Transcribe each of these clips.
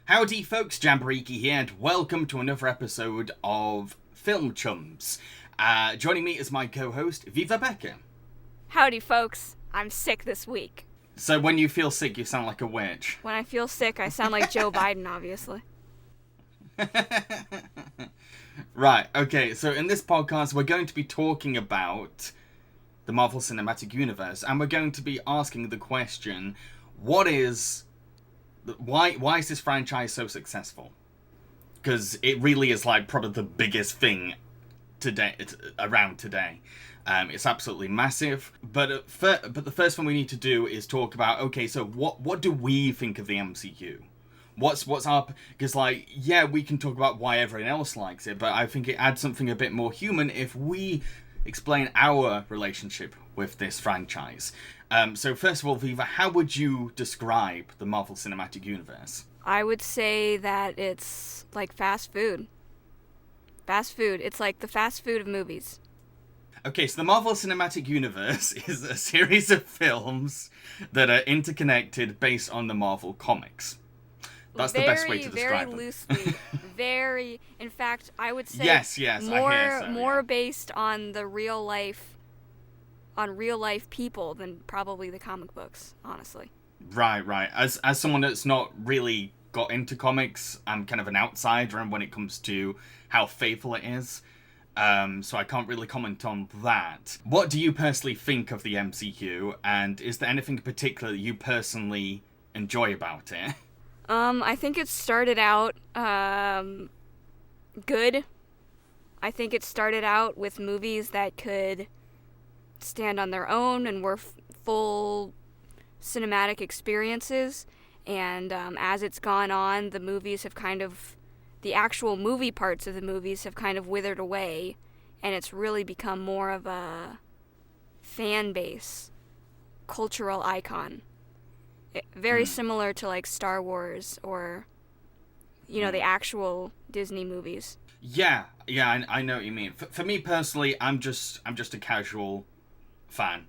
Howdy folks, Jamboree here, and welcome to another episode of Film Chums. Joining me is my co-host, Viva Becca. Howdy folks, I'm sick this week. So when you feel sick, you sound like a witch. When I feel sick, I sound like Joe Biden, obviously. Right, okay, so in this podcast, we're going to be talking about the Marvel Cinematic Universe, and we're going to be asking the question, why is this franchise so successful? Because it really is like probably the biggest thing around today. It's absolutely massive. But the first thing we need to do is talk about, okay, so what do we think of the MCU? What's our... Because, like, yeah, we can talk about why everyone else likes it, but I think it adds something a bit more human if we explain our relationship with this franchise. So first of all, Viva, how would you describe the Marvel Cinematic Universe? I would say that it's like fast food. Fast food. It's like the fast food of movies. Okay, so the Marvel Cinematic Universe is a series of films that are interconnected based on the Marvel comics. That's the best way to describe them. Very loosely. In fact, I would say yes, more based on the real life people than probably the comic books, honestly. Right. As someone that's not really got into comics, I'm kind of an outsider when it comes to how faithful it is. So I can't really comment on that. What do you personally think of the MCU, and is there anything in particular that you personally enjoy about it? I think it started out good. I think it started out with movies that could stand on their own and were full cinematic experiences. And as it's gone on, the actual movie parts of the movies have kind of withered away, and it's really become more of a fan base, cultural icon. Very similar to like Star Wars or, the actual Disney movies. Yeah, I know what you mean. For me personally, I'm just a casual fan.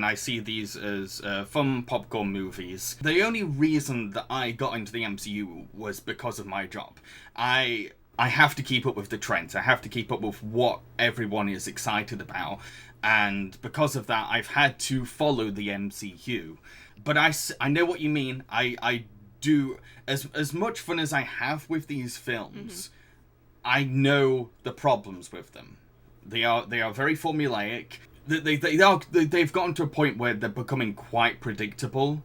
I see these as fun popcorn movies. The only reason that I got into the MCU was because of my job. I have to keep up with the trends. I have to keep up with what everyone is excited about. And because of that, I've had to follow the MCU. But I know what you mean. I do, as much fun as I have with these films, I know the problems with them. They are very formulaic. They've gotten to a point where they're becoming quite predictable.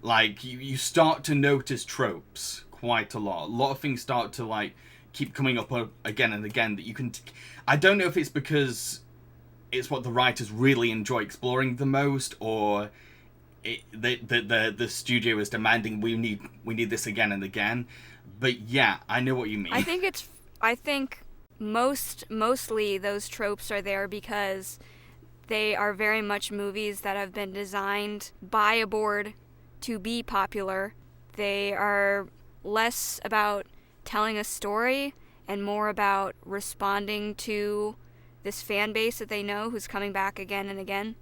Like, you start to notice tropes quite a lot. A lot of things start to, like, keep coming up again and again that you can... I don't know if it's because it's what the writers really enjoy exploring the most, or the studio is demanding we need this again and again. But yeah, I know what you mean. I think mostly those tropes are there because they are very much movies that have been designed by a board to be popular. They are less about telling a story and more about responding to this fan base that they know who's coming back again and again.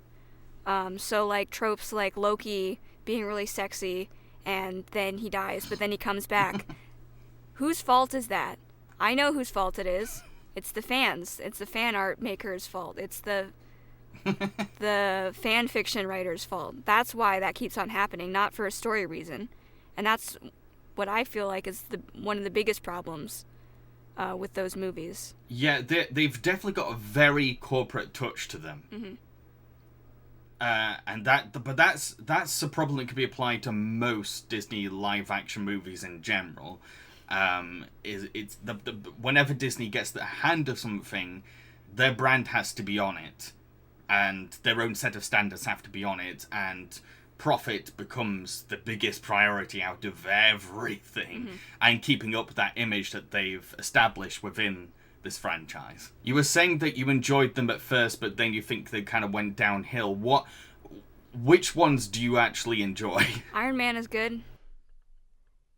So like tropes like Loki being really sexy and then he dies, but then he comes back. Whose fault is that? I know whose fault it is. It's the fans. It's the fan art maker's fault. It's the fan fiction writer's fault. That's why that keeps on happening, not for a story reason. And that's what I feel like is one of the biggest problems with those movies. Yeah, they've definitely got a very corporate touch to them. Mm-hmm. But that's a problem that could be applied to most Disney live action movies in general. It's whenever Disney gets the hand of something, their brand has to be on it, and their own set of standards have to be on it, and profit becomes the biggest priority out of everything, and keeping up that image that they've established within this franchise. You were saying that you enjoyed them at first, but then you think they kind of went downhill. Which ones do you actually enjoy? Iron Man is good.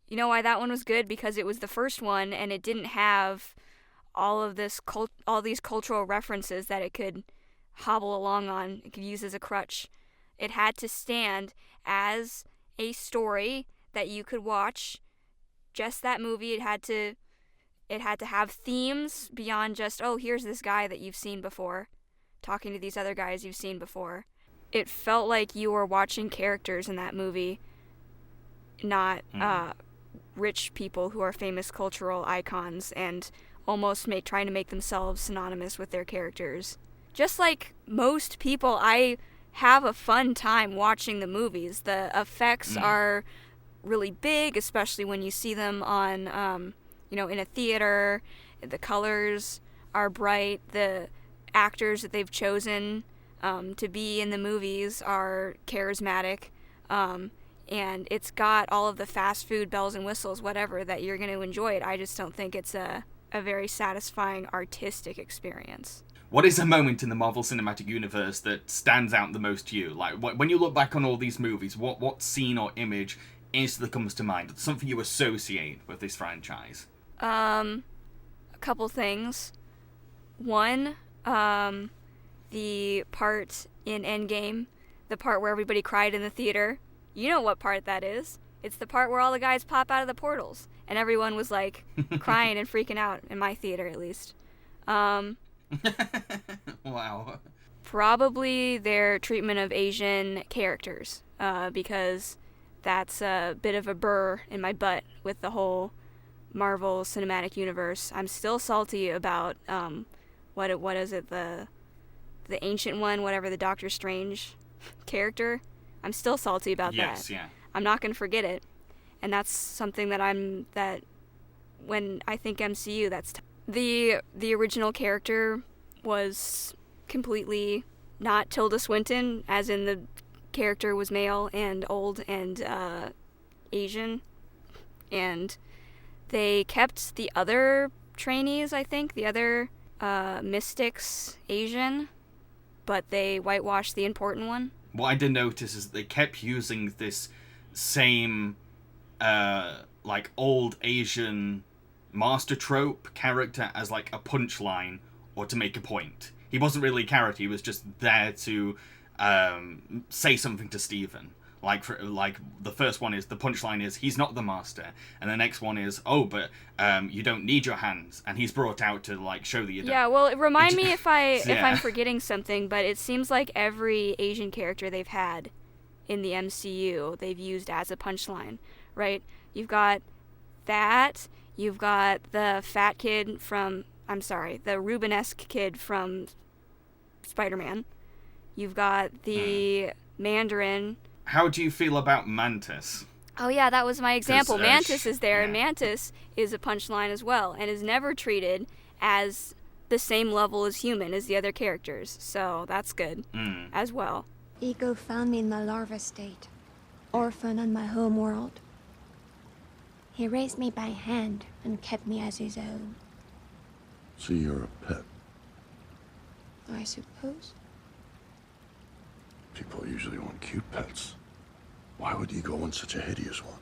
You know why that one was good? Because it was the first one, and it didn't have all these cultural references that it could hobble along on. It could use as a crutch. It had to stand as a story that you could watch just that movie. It had to have themes beyond just, oh, here's this guy that you've seen before, talking to these other guys you've seen before. It felt like you were watching characters in that movie, not rich people who are famous cultural icons and almost trying to make themselves synonymous with their characters. Just like most people, I have a fun time watching the movies. The effects are really big, especially when you see them on, in a theater. The colors are bright. The actors that they've chosen to be in the movies are charismatic. And it's got all of the fast food bells and whistles, whatever, that you're going to enjoy it. I just don't think it's a very satisfying artistic experience. What is a moment in the Marvel Cinematic Universe that stands out the most to you? Like, when you look back on all these movies, what scene or image instantly comes to mind? Something you associate with this franchise? A couple things. One, the part in Endgame, the part where everybody cried in the theater. You know what part that is. It's the part where all the guys pop out of the portals, and everyone was, like, crying and freaking out, in my theater at least. Wow. Probably their treatment of Asian characters, because that's a bit of a burr in my butt with the whole Marvel Cinematic Universe. I'm still salty about, what is it, the ancient one, whatever, the Doctor Strange character. I'm still salty about that. Yes, yeah. I'm not going to forget it. And that's something that when I think MCU, that's the original character was completely not Tilda Swinton, as in the character was male and old and Asian. And they kept the other trainees, I think, the other mystics Asian, but they whitewashed the important one. What I did notice is they kept using this same, like, old Asian master trope character as, like, a punchline or to make a point. He wasn't really a character, he was just there to say something to Steven. Like, the first one is, the punchline is, he's not the master. And the next one is, oh, but you don't need your hands. And he's brought out to, like, show that you don't. Yeah, well, remind me if I'm forgetting something, but it seems like every Asian character they've had in the MCU, they've used as a punchline, right? You've got that, you've got the fat kid from, the Rubenesque kid from SpiderMan. You've got the Mandarin. How do you feel about Mantis? Oh yeah, that was my example. Mantis is there, and Mantis is a punchline as well, and is never treated as the same level as human as the other characters. So that's good as well. Ego found me in my larva state, orphan on my home world. He raised me by hand and kept me as his own. So you're a pet? I suppose. People usually want cute pets. Why would Ego want such a hideous one?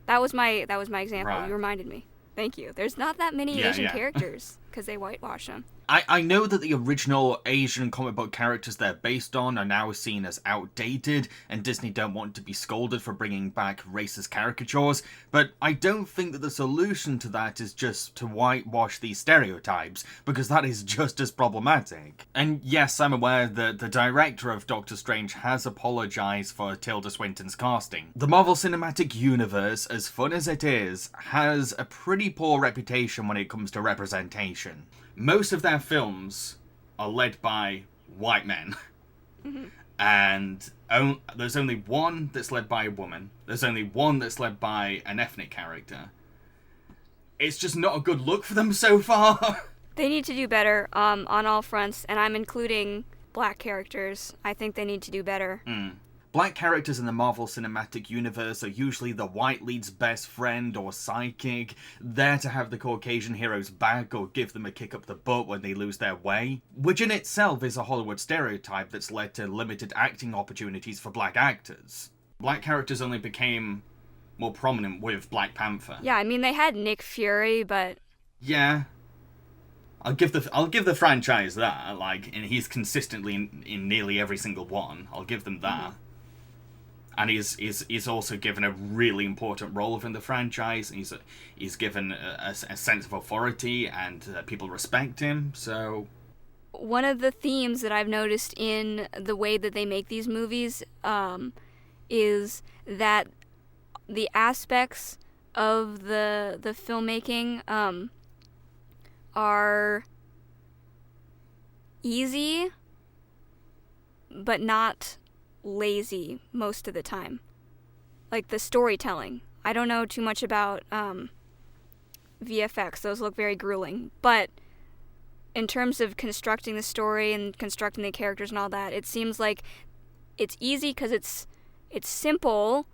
That was my example. Right. You reminded me. Thank you. There's not that many Asian characters because they whitewash them. I know that the original Asian comic book characters they're based on are now seen as outdated, and Disney don't want to be scolded for bringing back racist caricatures, but I don't think that the solution to that is just to whitewash these stereotypes, because that is just as problematic. And yes, I'm aware that the director of Doctor Strange has apologized for Tilda Swinton's casting. The Marvel Cinematic Universe, as fun as it is, has a pretty poor reputation when it comes to representation. Most of their films are led by white men. Mm-hmm. And there's only one that's led by a woman. There's only one that's led by an ethnic character. It's just not a good look for them so far. They need to do better on all fronts, and I'm including black characters. I think they need to do better. Black characters in the Marvel Cinematic Universe are usually the white lead's best friend or sidekick, there to have the Caucasian hero's back or give them a kick up the butt when they lose their way, which in itself is a Hollywood stereotype that's led to limited acting opportunities for black actors. Black characters only became more prominent with Black Panther. Yeah, I mean, they had Nick Fury, but... Yeah. I'll give the franchise that, like, and he's consistently in nearly every single one. I'll give them that. And he's also given a really important role within the franchise. He's given a sense of authority, and people respect him. So one of the themes that I've noticed in the way that they make these movies is that the aspects of the filmmaking are easy, but not lazy most of the time. Like the storytelling. I don't know too much about VFX. Those look very grueling. But in terms of constructing the story and constructing the characters and all that, it seems like it's easy because it's simple,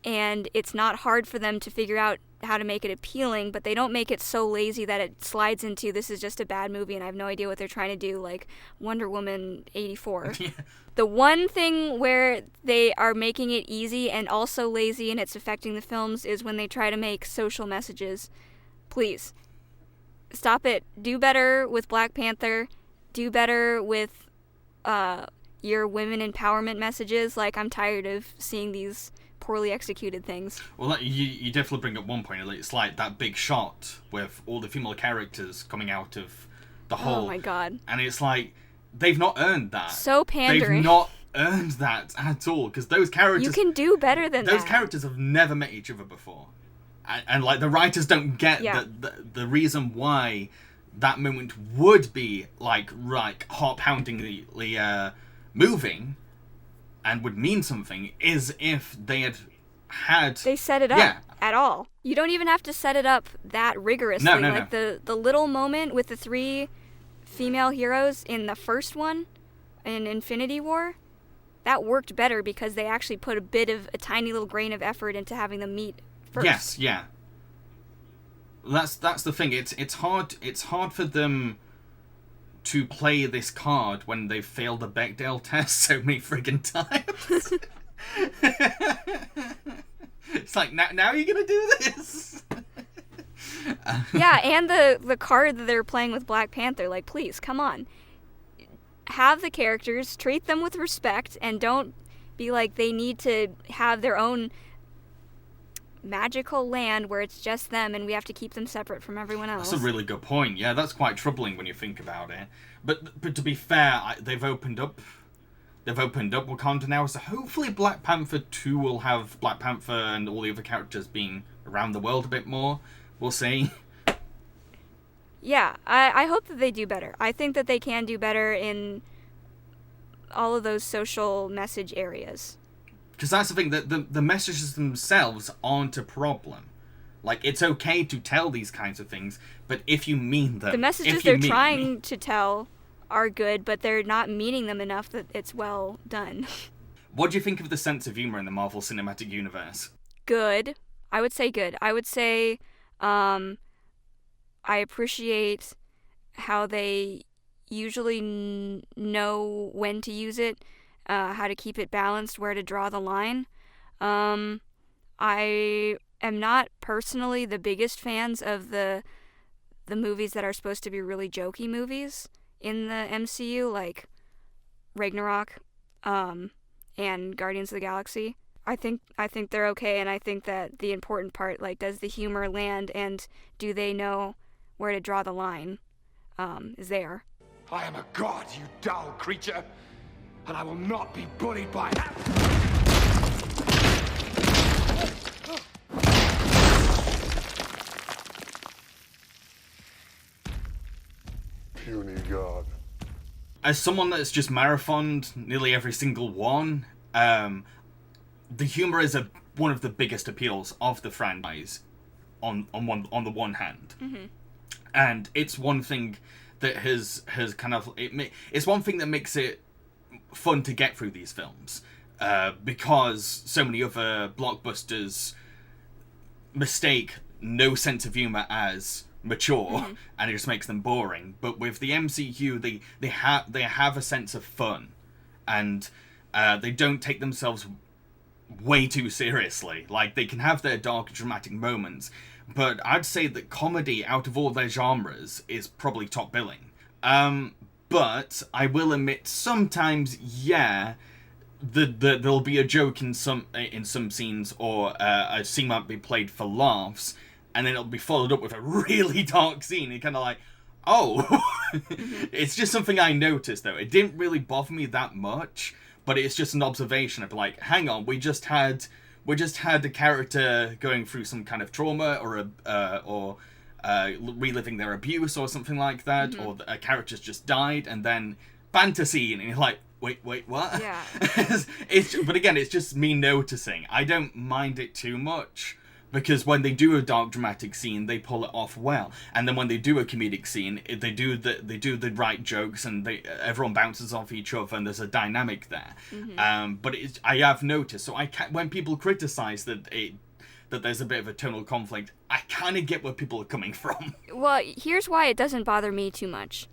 and it's not hard for them to figure out how to make it appealing, but they don't make it so lazy that it slides into, this is just a bad movie and I have no idea what they're trying to do, like Wonder Woman 84. Yeah. The one thing where they are making it easy and also lazy and it's affecting the films is when they try to make social messages. Please, stop it. Do better with Black Panther. Do better with your women empowerment messages. Like, I'm tired of seeing these poorly executed things. Well, you definitely bring up one point. It's like that big shot with all the female characters coming out of the hole. Oh my god. And it's like, they've not earned that. So pandering. They've not earned that at all, because those characters... You can do better than those that. characters have never met each other before. And like, the writers don't get the reason why that moment would be, like heart-poundingly moving and would mean something, is if they they set it up at all. You don't even have to set it up that rigorously. No. The little moment with the 3 female heroes in the first one, in Infinity War, that worked better because they actually put a tiny little grain of effort into having them meet first. Yes, yeah. That's the thing. It's hard for them to play this card when they've failed the Bechdel test so many friggin' times. It's like, now you're gonna do this? Yeah, and the card that they're playing with Black Panther, like, please, come on. Have the characters, treat them with respect, and don't be like they need to have their own magical land where it's just them and we have to keep them separate from everyone else. That's a really good point. Yeah, that's quite troubling when you think about it. But to be fair, they've opened up Wakanda now, so hopefully Black Panther 2 will have Black Panther and all the other characters being around the world a bit more. We'll see. Yeah, I hope that they do better. I think that they can do better in all of those social message areas. Because that's the thing, that the messages themselves aren't a problem. Like, it's okay to tell these kinds of things, but if you mean them... The messages they're trying to tell are good, but they're not meaning them enough that it's well done. What do you think of the sense of humor in the Marvel Cinematic Universe? Good. I would say good. I would say I appreciate how they usually know when to use it, how to keep it balanced, where to draw the line. I am not personally the biggest fans of the movies that are supposed to be really jokey movies in the MCU, like Ragnarok and Guardians of the Galaxy. I think they're okay, and I think that the important part, like, does the humor land and do they know where to draw the line, is there. I am a god, you dull creature, and I will not be bullied by that. Puny god. As someone that's just marathoned nearly every single one, the humor is one of the biggest appeals of the franchise on the one hand. Mm-hmm. And it's one thing that has kind of... It's one thing that makes it fun to get through these films. Because so many other blockbusters mistake no sense of humor as mature, mm-hmm. and it just makes them boring. But with the MCU, they have a sense of fun, and they don't take themselves way too seriously. Like, they can have their dark, dramatic moments, but I'd say that comedy, out of all their genres, is probably top billing. But I will admit, sometimes, there'll be a joke in some scenes, or a scene might be played for laughs, and then it'll be followed up with a really dark scene. You're kind of like, oh. It's just something I noticed, though. It didn't really bother me that much, but it's just an observation of like, hang on, we just had a character going through some kind of trauma, or reliving their abuse or something like that, or a character's just died, and then fantasy, and you're like, wait, what? Yeah. But again, it's just me noticing. I don't mind it too much, because when they do a dark dramatic scene, they pull it off well, and then when they do a comedic scene, they do the right jokes, and everyone bounces off each other, and there's a dynamic there. But I have noticed, so when people criticize that there's a bit of a tonal conflict, I kind of get where people are coming from. Well, here's why it doesn't bother me too much.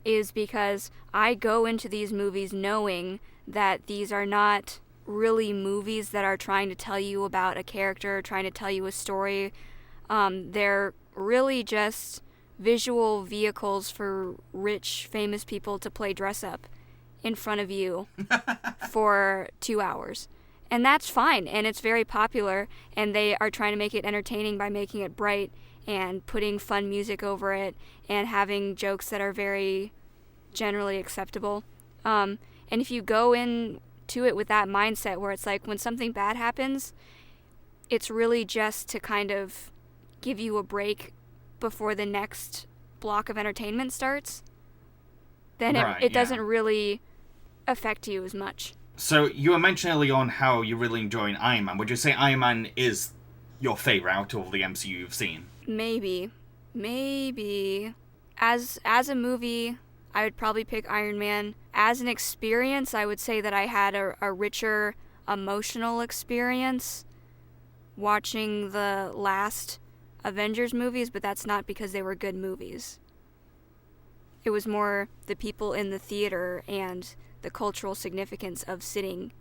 Is because I go into these movies knowing that these are not really movies that are trying to tell you about a character, trying to tell you a story. They're really just visual vehicles for rich, famous people to play dress up in front of you for 2 hours. And that's fine, and it's very popular, and they are trying to make it entertaining by making it bright and putting fun music over it and having jokes that are very generally acceptable. And if you go into it with that mindset where it's like when something bad happens, it's really just to kind of give you a break before the next block of entertainment starts, then it doesn't really affect you as much. So you were mentioning early on how you're really enjoying Iron Man. Would you say Iron Man is your favourite out of all the MCU you've seen? Maybe. As a movie, I would probably pick Iron Man. As an experience, I would say that I had a richer emotional experience watching the last Avengers movies, but that's not because they were good movies. It was more the people in the theater and the cultural significance of sitting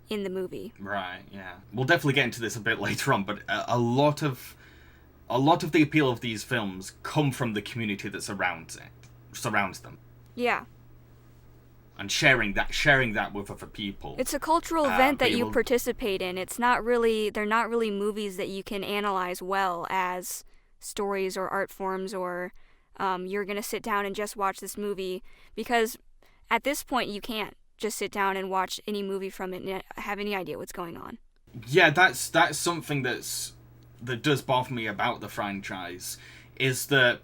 in the movie. Right, yeah. We'll definitely get into this a bit later on, but a lot of the appeal of these films come from the community that surrounds them. Yeah. And sharing that with other people. It's a cultural event that you participate in. They're not really movies that you can analyze well as stories or art forms, or you're going to sit down and just watch this movie, because at this point you can't just sit down and watch any movie from it and have any idea what's going on. Yeah, that's something that does bother me about the franchise, is that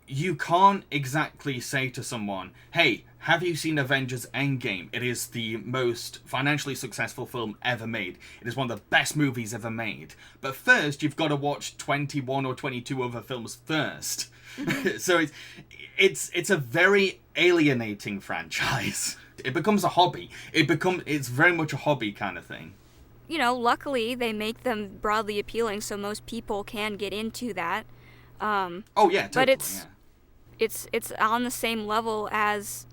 you can't exactly say to someone, hey, have you seen Avengers Endgame? It is the most financially successful film ever made. It is one of the best movies ever made. But first, you've got to watch 21 or 22 other films first. So it's a very alienating franchise. It becomes a hobby. It's very much a hobby kind of thing. You know, luckily they make them broadly appealing so most people can get into that. Oh yeah, totally. But it's on the same level as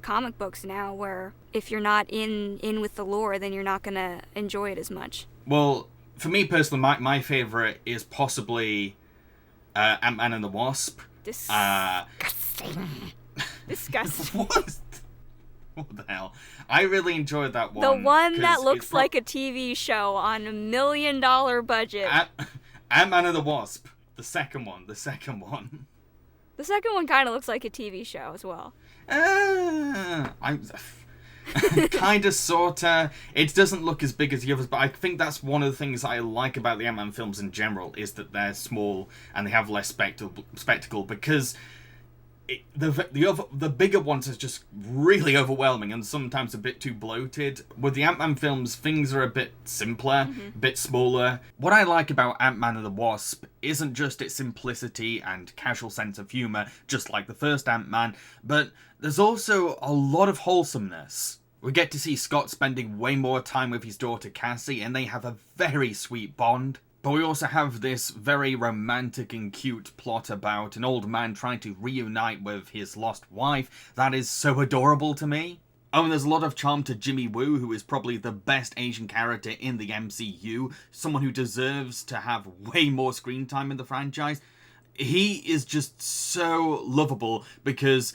comic books now, where if you're not in with the lore, then you're not gonna enjoy it as much. Well, for me personally, my favorite is possibly AntMan and the Wasp. Disgusting. Disgusting. What the hell? I really enjoyed that one. The one that looks like a TV show on $1 million budget. AntMan and the Wasp. The second one. The second one kind of looks like a TV show as well. Kind of, sort of. It doesn't look as big as the others, but I think that's one of the things I like about the Ant-Man films in general, is that they're small and they have less spectacle, because the bigger ones are just really overwhelming and sometimes a bit too bloated. With the Ant-Man films, things are a bit simpler, a bit smaller. What I like about Ant-Man and the Wasp isn't just its simplicity and casual sense of humour, just like the first Ant-Man, but there's also a lot of wholesomeness. We get to see Scott spending way more time with his daughter Cassie, and they have a very sweet bond. But we also have this very romantic and cute plot about an old man trying to reunite with his lost wife. That is so adorable to me. Oh, and there's a lot of charm to Jimmy Woo, who is probably the best Asian character in the MCU. Someone who deserves to have way more screen time in the franchise. He is just so lovable because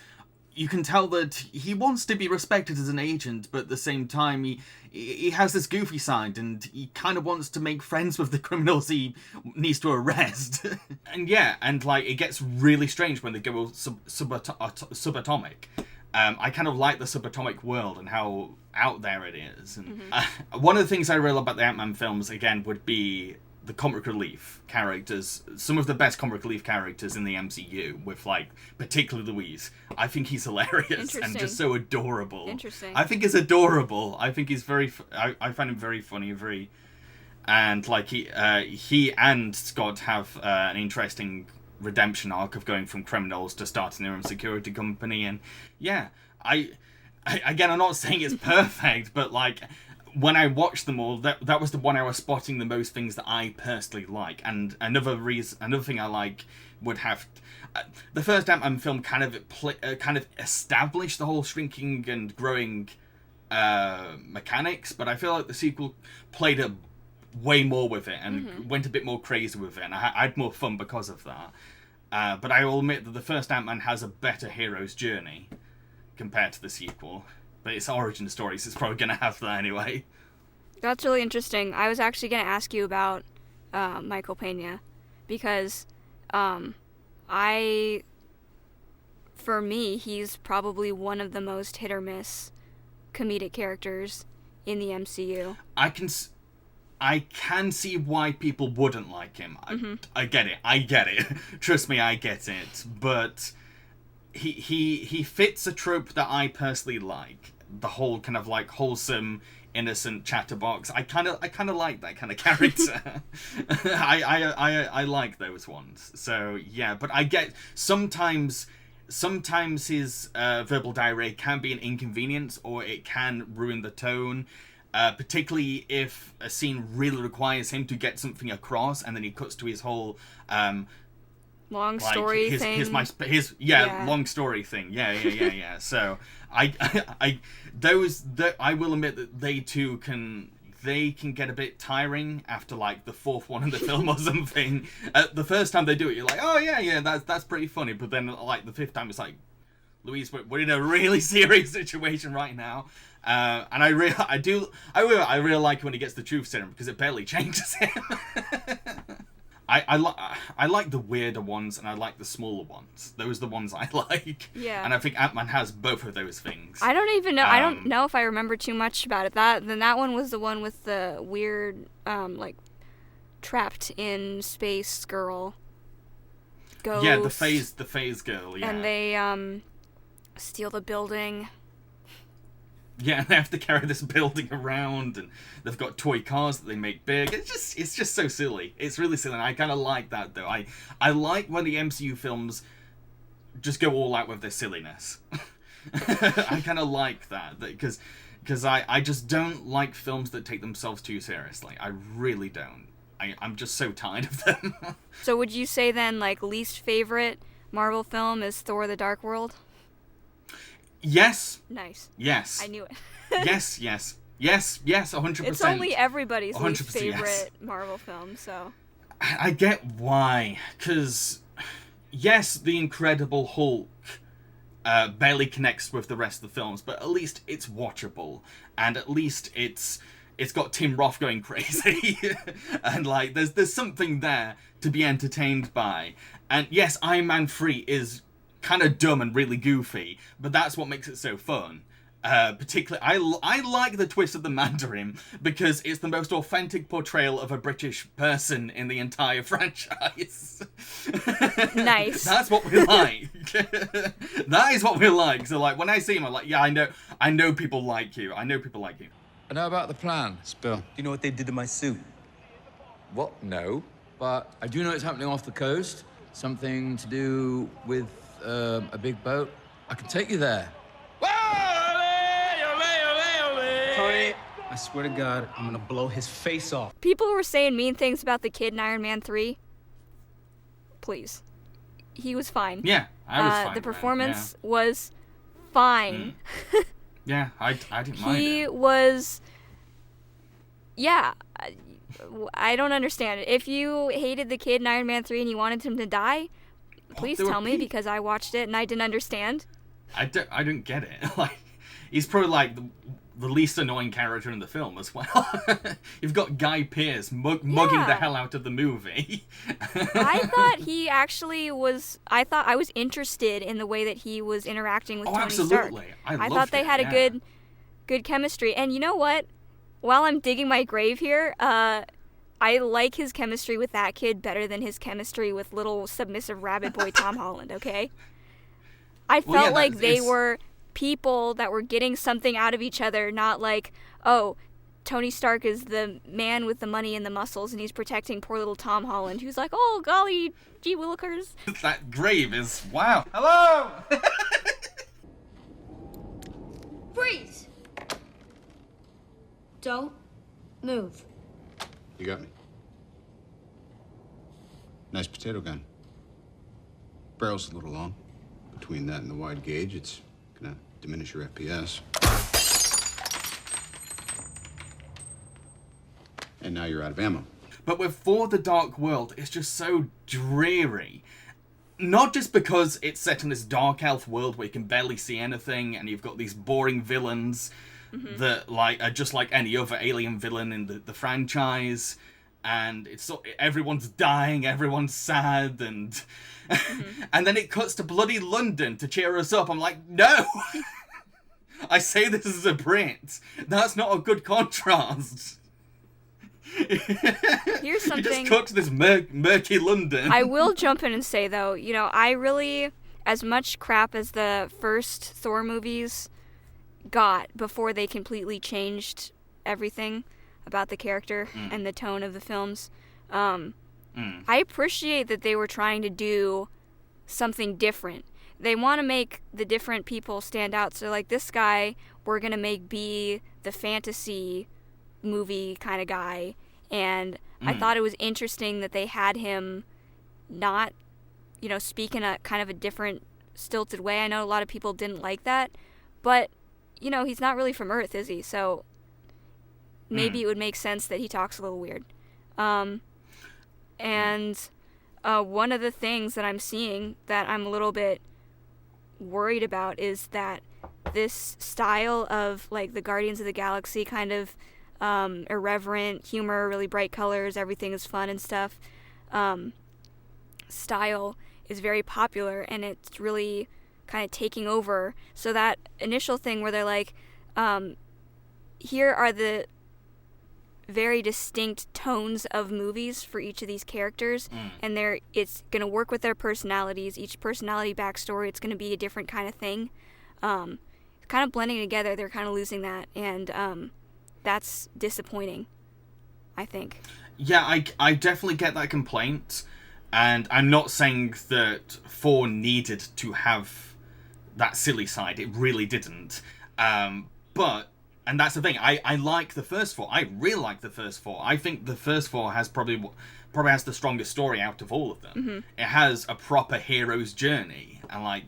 you can tell that he wants to be respected as an agent, but at the same time, he has this goofy side, and he kind of wants to make friends with the criminals he needs to arrest. And yeah, and like, it gets really strange when they go subatomic. I kind of like the subatomic world and how out there it is. And one of the things I really love about the Ant-Man films, again, would be the comic relief characters. Some of the best comic relief characters in the MCU, with, like, particularly Louise. I think he's hilarious and just so adorable. Interesting. I think he's adorable. I think he's very... I find him very funny, very... And, like, he and Scott have an interesting redemption arc of going from criminals to starting their own security company. And, yeah, again, I'm not saying it's perfect, but, like... When I watched them all, that was the one I was spotting the most things that I personally like. And another thing I like would have... the first Ant-Man film kind of established the whole shrinking and growing mechanics, but I feel like the sequel played it way more with it and went a bit more crazy with it, and I had more fun because of that. But I will admit that the first Ant-Man has a better hero's journey compared to the sequel. But its origin stories is probably going to have that anyway. That's really interesting. I was actually going to ask you about Michael Pena, because for me, he's probably one of the most hit or miss comedic characters in the MCU. I can see why people wouldn't like him. I get it. Trust me, I get it. But he fits a trope that I personally like. The whole kind of like wholesome, innocent chatterbox. I kind of like that kind of character. I like those ones. So yeah, but I get sometimes his verbal diarrhea can be an inconvenience, or it can ruin the tone. Particularly if a scene really requires him to get something across, and then he cuts to his whole long story thing. Long story thing. Yeah. So I will admit that they can get a bit tiring after like the fourth one in the film or something. The first time they do it, you're like, oh yeah, that's pretty funny. But then like the fifth time, it's like, Louise, we're in a really serious situation right now. And I really like when he gets the truth serum, because it barely changes him. I like the weirder ones, and I like the smaller ones. Those are the ones I like. Yeah. And I think Ant-Man has both of those things. I don't even know. I don't know if I remember too much about it. That one was the one with the weird, like, trapped in space girl. Ghost. Yeah, the phase girl. Yeah. And they steal the building. Yeah, they have to carry this building around, and they've got toy cars that they make big. It's just so silly. It's really silly, and I kind of like that, though. I like when the MCU films just go all out with their silliness. I kind of like that, because I just don't like films that take themselves too seriously. I really don't. I'm just so tired of them. So would you say then, like, least favorite Marvel film is Thor: The Dark World? Yes. Nice. Yes. I knew it. Yes, 100%. It's only everybody's least favorite yes. Marvel film, so... I get why, because, yes, The Incredible Hulk barely connects with the rest of the films, but at least it's watchable, and at least it's got Tim Roth going crazy, and, like, there's something there to be entertained by. And, yes, Iron Man 3 is kind of dumb and really goofy, but that's what makes it so fun. Particularly, I like the twist of the Mandarin, because it's the most authentic portrayal of a British person in the entire franchise. Nice. That's what we like. That is what we like. So, like, when I see him, I'm like, yeah, I know people like you. I know about the plan, Spill. Do you know what they did to my suit? What? No. But I do know it's happening off the coast. Something to do with a big boat. I can take you there. Tony, I swear to God, I'm gonna blow his face off. People were saying mean things about the kid in Iron Man 3. Please. He was fine. Yeah, I was fine. The performance was fine. Yeah, I didn't mind it. He was... Yeah, I don't understand it. If you hated the kid in Iron Man 3 and you wanted him to die, please tell me, because I watched it and I didn't understand. I don't get it. Like, he's probably like the least annoying character in the film as well. You've got Guy Pearce mugging the hell out of the movie. I thought he actually was. I thought I was interested in the way that he was interacting with Tony Stark. Absolutely. I thought they had a good chemistry. And you know what? While I'm digging my grave here, I like his chemistry with that kid better than his chemistry with little submissive rabbit boy Tom Holland. Okay. I felt like they were people that were getting something out of each other, not like, oh, Tony Stark is the man with the money and the muscles, and he's protecting poor little Tom Holland, who's like, oh, golly, gee willikers. That grave is, wow. Hello! Freeze! Don't move. You got me. Nice potato gun. Barrel's a little long. Between that and the wide gauge, it's gonna diminish your FPS. And now you're out of ammo. But with For the Dark World, it's just so dreary. Not just because it's set in this dark elf world where you can barely see anything, and you've got these boring villains that are just like any other alien villain in the franchise, and everyone's dying, everyone's sad, and and then it cuts to bloody London to cheer us up. I'm like, no! I say this as a Brit. That's not a good contrast. Here's something. You just cut to this murky London. I will jump in and say, though, I really, as much crap as the first Thor movies got before they completely changed everything about the character and the tone of the films, I appreciate that they were trying to do something different. They want to make the different people stand out. So, like, this guy, we're going to make be the fantasy movie kind of guy. And I thought it was interesting that they had him not, speak in a kind of a different, stilted way. I know a lot of people didn't like that. But, he's not really from Earth, is he? So maybe it would make sense that he talks a little weird. And one of the things that I'm seeing that I'm a little bit worried about is that this style of, like, the Guardians of the Galaxy kind of irreverent humor, really bright colors, everything is fun and stuff, style is very popular, and it's really kind of taking over. So that initial thing where they're like, here are the very distinct tones of movies for each of these characters, and it's going to work with their personalities, each personality backstory, it's going to be a different kind of thing. Kind of blending together, they're kind of losing that, and that's disappointing, I think. Yeah, I definitely get that complaint, and I'm not saying that Thor needed to have that silly side. It really didn't. But, and that's the thing, I like the first Thor. I really like the first Thor. I think the first Thor has probably has the strongest story out of all of them. It has a proper hero's journey, and like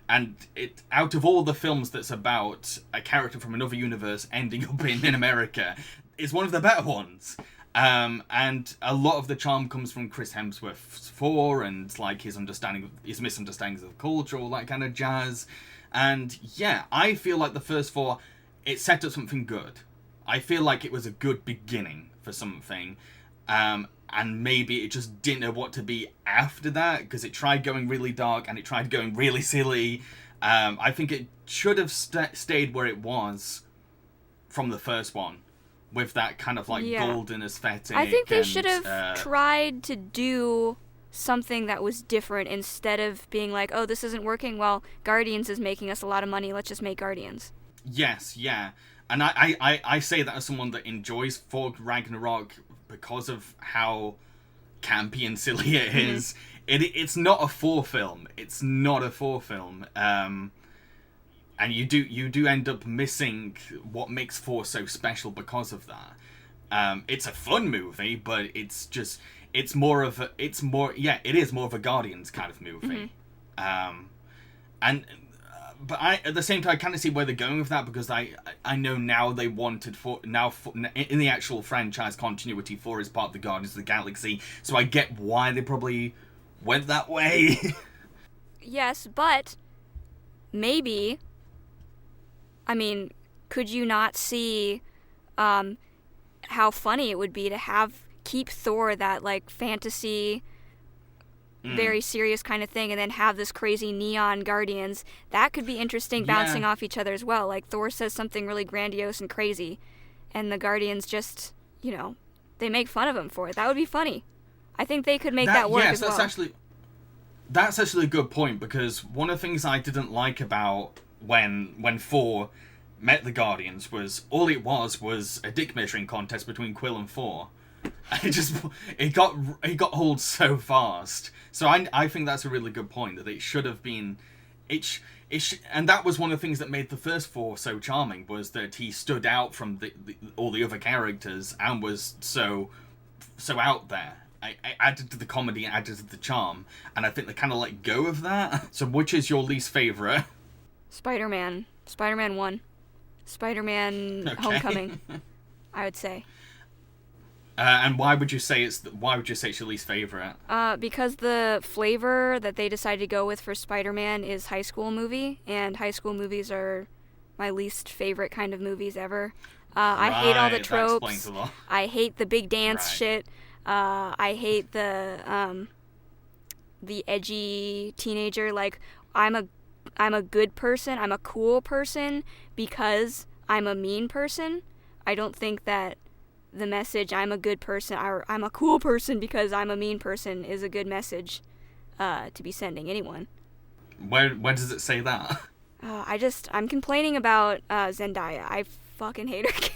and it, out of all the films that's about a character from another universe ending up in America, is one of the better ones. And a lot of the charm comes from Chris Hemsworth's Thor, and like his misunderstandings of culture, all that kind of jazz. And yeah, I feel like the first Thor, it set up something good. I feel like it was a good beginning for something. And maybe it just didn't know what to be after that, because it tried going really dark and it tried going really silly. I think it should have stayed where it was from the first one, with that kind of like golden aesthetic. I think they should have tried to do something that was different instead of being like, oh, this isn't working, well, Guardians is making us a lot of money, let's just make Guardians. Yes, yeah. And I say that as someone that enjoys Thor Ragnarok because of how campy and silly it is. It's not a Thor film. It's not a Thor film. And you do end up missing what makes Thor so special because of that. It's a fun movie, but it is more of a Guardians kind of movie. But at the same time, I kind of see where they're going with that, because I know now they wanted in the actual franchise continuity, Thor is part of the Guardians of the Galaxy, so I get why they probably went that way. Yes, but maybe, I mean, could you not see how funny it would be to keep Thor that, like, fantasy, very serious kind of thing, and then have this crazy neon guardians? That could be interesting, bouncing off each other as well. Like, Thor says something really grandiose and crazy, and the guardians just, you know, they make fun of him for it. That would be funny. I think they could make that work as well. That's actually a good point, because one of the things I didn't like about when Thor met the Guardians was all it was a dick measuring contest between Quill and Thor. It got old so fast. So I think that's a really good point, that it should have been and that was one of the things that made the first Thor so charming, was that he stood out from all the other characters and was so out there. I added to the comedy, added to the charm, and I think they kind of let go of that. So which is your least favorite? Spider-Man 1. Spider-Man Homecoming, I would say. And why would you say it's your least favorite? Because the flavor that they decided to go with for Spider-Man is high school movie, and high school movies are my least favorite kind of movies ever. I hate all the tropes. That explains a lot. I hate the big dance shit. I hate the edgy teenager. Like, I'm a good person. I'm a cool person because I'm a mean person. I don't think that the message I'm a good person or I'm a cool person because I'm a mean person is a good message to be sending anyone. Where does it say that? I'm complaining about Zendaya. I fucking hate her.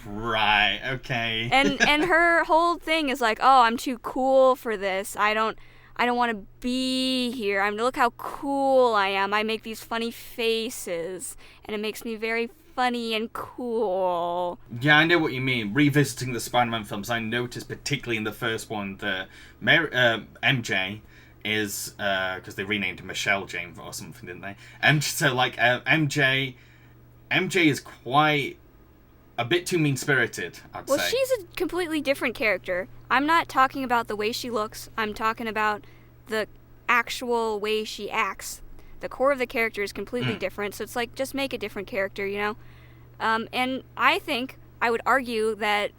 Right, okay. and her whole thing is like, oh, I'm too cool for this. I don't want to be here. Look how cool I am. I make these funny faces, and it makes me very funny and cool. Yeah, I know what you mean. Revisiting the Spider-Man films, I noticed particularly in the first one that MJ is, because they renamed her Michelle Jane or something, didn't they? And so, like, MJ is quite a bit too mean-spirited, I'd say. Well, she's a completely different character. I'm not talking about the way she looks. I'm talking about the actual way she acts. The core of the character is completely different, so it's like, just make a different character, you know? And I would argue that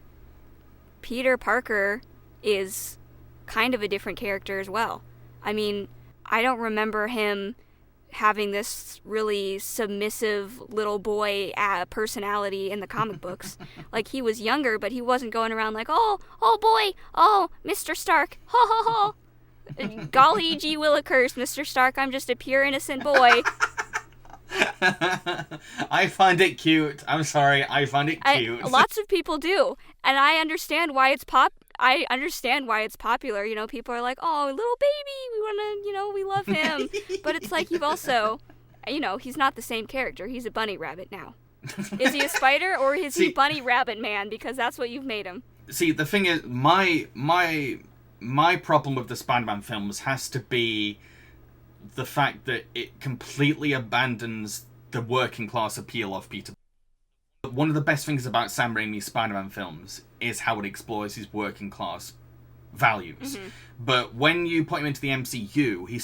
Peter Parker is kind of a different character as well. I mean, I don't remember him having this really submissive little boy personality in the comic books. Like, he was younger, but he wasn't going around like, oh boy, oh, Mr. Stark, ho ho ho. Golly gee willikers, Mr. Stark, I'm just a pure innocent boy. I find it cute. I'm sorry, I find it cute. Lots of people do, and I understand why it's popular. You know, people are like, oh, little baby, we want to, you know, we love him. But it's like, you've also, you know, he's not the same character. He's a bunny rabbit now. Is he a spider, or is he bunny rabbit man? Because that's what you've made him. See, the thing is, my problem with the Spider-Man films has to be the fact that it completely abandons the working class appeal of Peter. One of the best things about Sam Raimi's Spider-Man films is how it explores his working class values. Mm-hmm. But when you put him into the MCU, he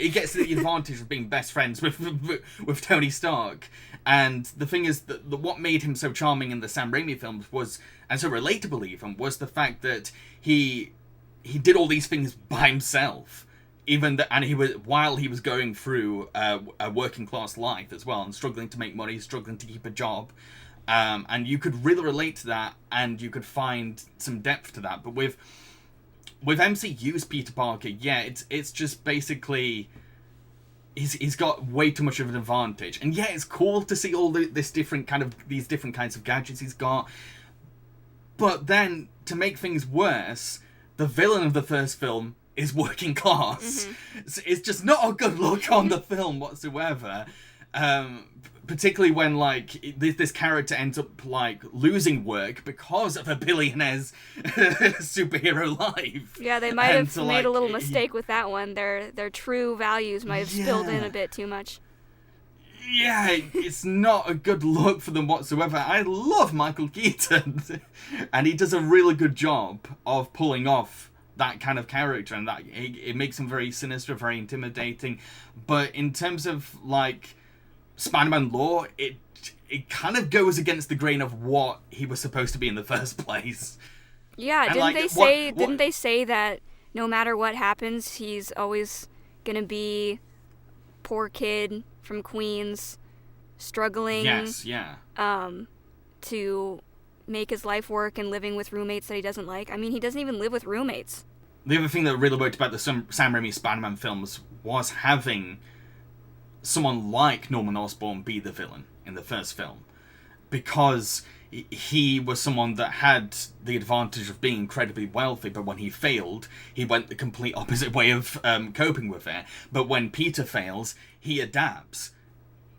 gets the advantage of being best friends with Tony Stark. And the thing is that what made him so charming in the Sam Raimi films was, and so relatable even, was the fact that he did all these things by himself. While he was going through a working class life as well, and struggling to make money, struggling to keep a job, and you could really relate to that, and you could find some depth to that. But with MCU's Peter Parker, it's just basically he's got way too much of an advantage, and it's cool to see all these different kinds of gadgets he's got. But then to make things worse, the villain of the first film is working class. Mm-hmm. It's just not a good look on the film whatsoever. Particularly when, like, this character ends up, like, losing work because of a billionaire's superhero life. Yeah, they might have made a little mistake with that one. Their true values might have spilled in a bit too much. Yeah, it's not a good look for them whatsoever. I love Michael Keaton, and he does a really good job of pulling off that kind of character, and that it makes him very sinister, very intimidating. But in terms of like Spider-Man lore, it kind of goes against the grain of what he was supposed to be in the first place. Yeah, And, didn't like, they say didn't they say that no matter what happens, he's always gonna be poor kid from Queens, struggling to make his life work and living with roommates that he doesn't like. I mean, he doesn't even live with roommates. The other thing that really worked about the Sam Raimi Spider-Man films was having someone like Norman Osborn be the villain in the first film, because he was someone that had the advantage of being incredibly wealthy, but when he failed, he went the complete opposite way of coping with it. But when Peter fails, he adapts.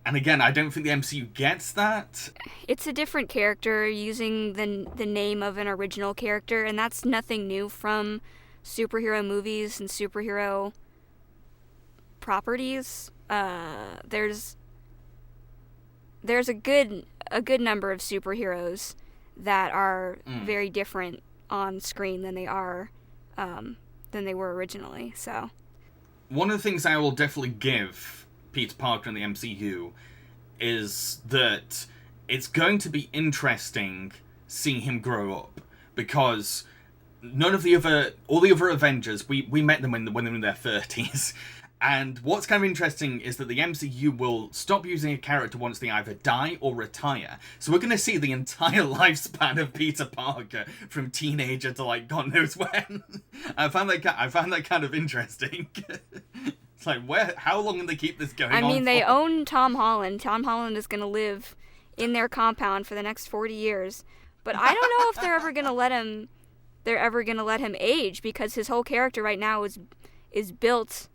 And again, I don't think the MCU gets that. It's a different character using the name of an original character, and that's nothing new from superhero movies and superhero properties. There's a good number of superheroes that are very different on screen than they are than they were originally. So one of the things I will definitely give Peter Parker in the MCU is that it's going to be interesting seeing him grow up, because all the other Avengers, we met them when they were in their 30s. And what's kind of interesting is that the MCU will stop using a character once they either die or retire. So we're going to see the entire lifespan of Peter Parker from teenager to like God knows when. I found that kind of interesting. It's like, how long will they keep this going on? I mean, they own Tom Holland. Tom Holland is going to live in their compound for the next 40 years. But I don't know if they're ever going to let him age, because his whole character right now is built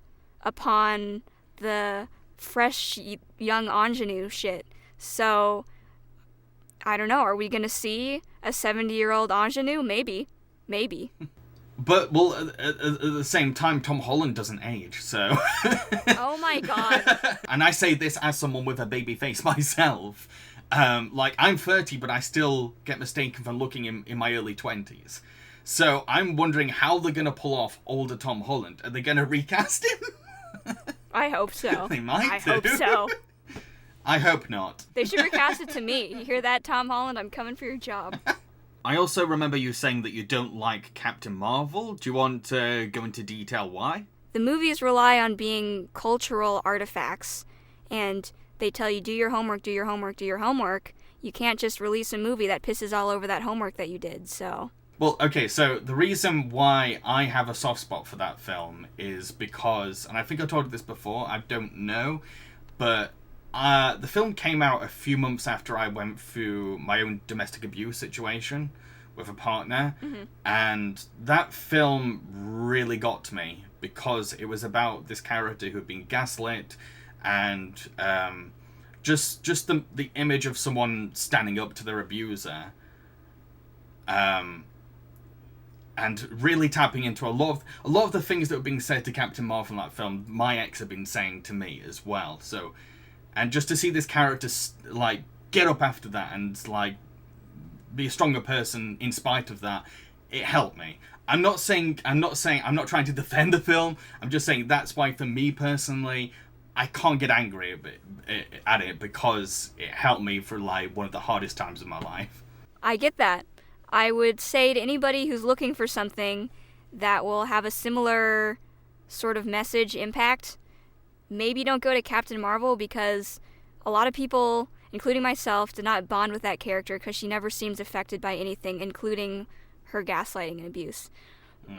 upon the fresh young ingenue shit. So I don't know, are we gonna see a 70-year-old ingenue? Maybe But well, at the same time, Tom Holland doesn't age, so oh my god. And I say this as someone with a baby face myself. Like, I'm 30, but I still get mistaken for looking in my early 20s. So I'm wondering how they're gonna pull off older Tom Holland. Are they gonna recast him? I hope so. They might. I hope so. I hope not. They should recast it to me. You hear that, Tom Holland? I'm coming for your job. I also remember you saying that you don't like Captain Marvel. Do you want to go into detail why? The movies rely on being cultural artifacts, and they tell you, do your homework, do your homework, do your homework. You can't just release a movie that pisses all over that homework that you did, so... Well, okay, so the reason why I have a soft spot for that film is because, and I think I told you this before, I don't know, but the film came out a few months after I went through my own domestic abuse situation with a partner, and that film really got to me because it was about this character who had been gaslit, and just the image of someone standing up to their abuser, and really tapping into a lot of the things that were being said to Captain Marvel in that film, my ex had been saying to me as well. So, and just to see this character like get up after that and like be a stronger person in spite of that, it helped me. I'm not trying to defend the film. I'm just saying that's why, for me personally, I can't get angry at it because it helped me for like one of the hardest times of my life. I get that. I would say to anybody who's looking for something that will have a similar sort of message impact, maybe don't go to Captain Marvel, because a lot of people, including myself, did not bond with that character because she never seems affected by anything, including her gaslighting and abuse.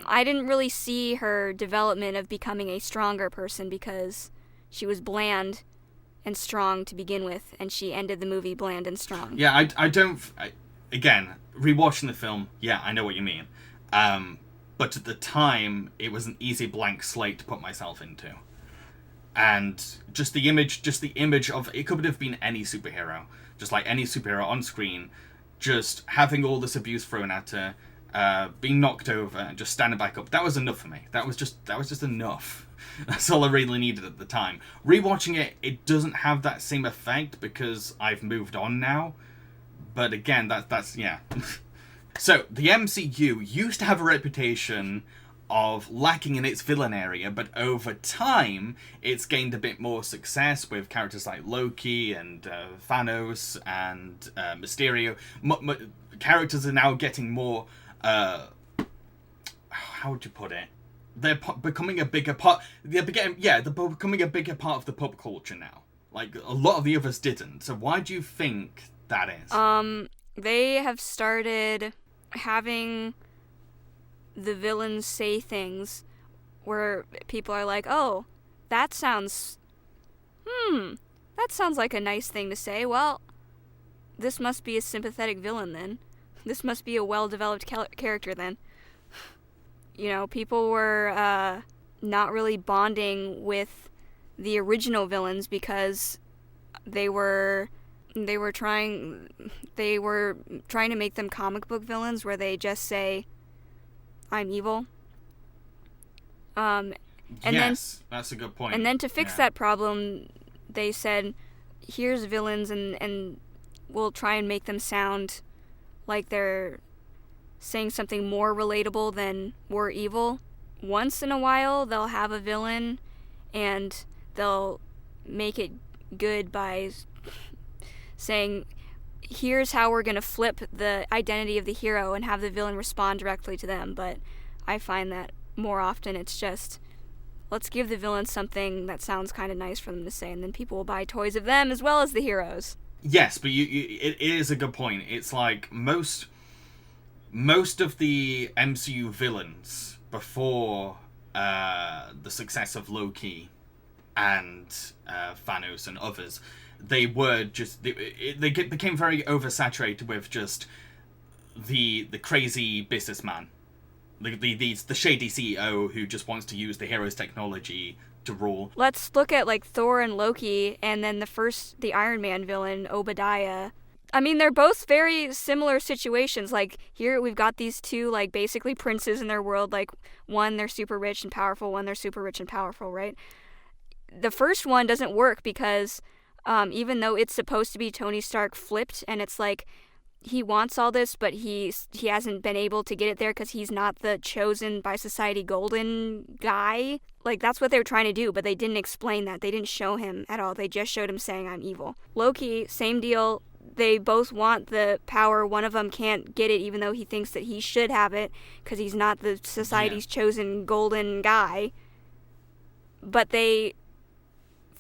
I didn't really see her development of becoming a stronger person because she was bland and strong to begin with, and she ended the movie bland and strong. Yeah, again, rewatching the film, yeah, I know what you mean. But at the time, it was an easy blank slate to put myself into. And just the image of, it could have been any superhero, just like any superhero on screen, just having all this abuse thrown at her, being knocked over and just standing back up. That was enough for me. That was just enough. That's all I really needed at the time. Rewatching it doesn't have that same effect because I've moved on now. But again, that's yeah. So the MCU used to have a reputation of lacking in its villain area, but over time it's gained a bit more success with characters like Loki and Thanos and Mysterio. Characters are now getting more how would you put it, they're becoming a bigger part, they're becoming a bigger part of the pop culture now, like a lot of the others didn't. So why do you think that is? They have started having the villains say things where people are like, oh, that sounds like a nice thing to say. Well, this must be a sympathetic villain then. This must be a well-developed character then. You know, people were not really bonding with the original villains because they were trying to make them comic book villains where they just say, I'm evil. Yes, that's a good point. And then to fix that problem, they said, here's villains and we'll try and make them sound like they're saying something more relatable than we're evil. Once in a while, they'll have a villain and they'll make it good by saying, here's how we're going to flip the identity of the hero and have the villain respond directly to them. But I find that more often it's just, let's give the villain something that sounds kind of nice for them to say, and then people will buy toys of them as well as the heroes. Yes, but it is a good point. It's like most of the MCU villains before the success of Loki and Thanos and others, they were just became very oversaturated with just the crazy businessman, the shady CEO who just wants to use the hero's technology to rule. Let's look at like Thor and Loki, and then the Iron Man villain, Obadiah. I mean, they're both very similar situations. Like, here we've got these two, like, basically princes in their world. Like, one, they're super rich and powerful. One, they're super rich and powerful, right? The first one doesn't work because even though it's supposed to be Tony Stark flipped, and it's like, he wants all this, but he hasn't been able to get it there because he's not the chosen by society golden guy. Like, that's what they were trying to do, but they didn't explain that. They didn't show him at all. They just showed him saying, I'm evil. Loki, same deal. They both want the power. One of them can't get it even though he thinks that he should have it because he's not the society's chosen golden guy. But they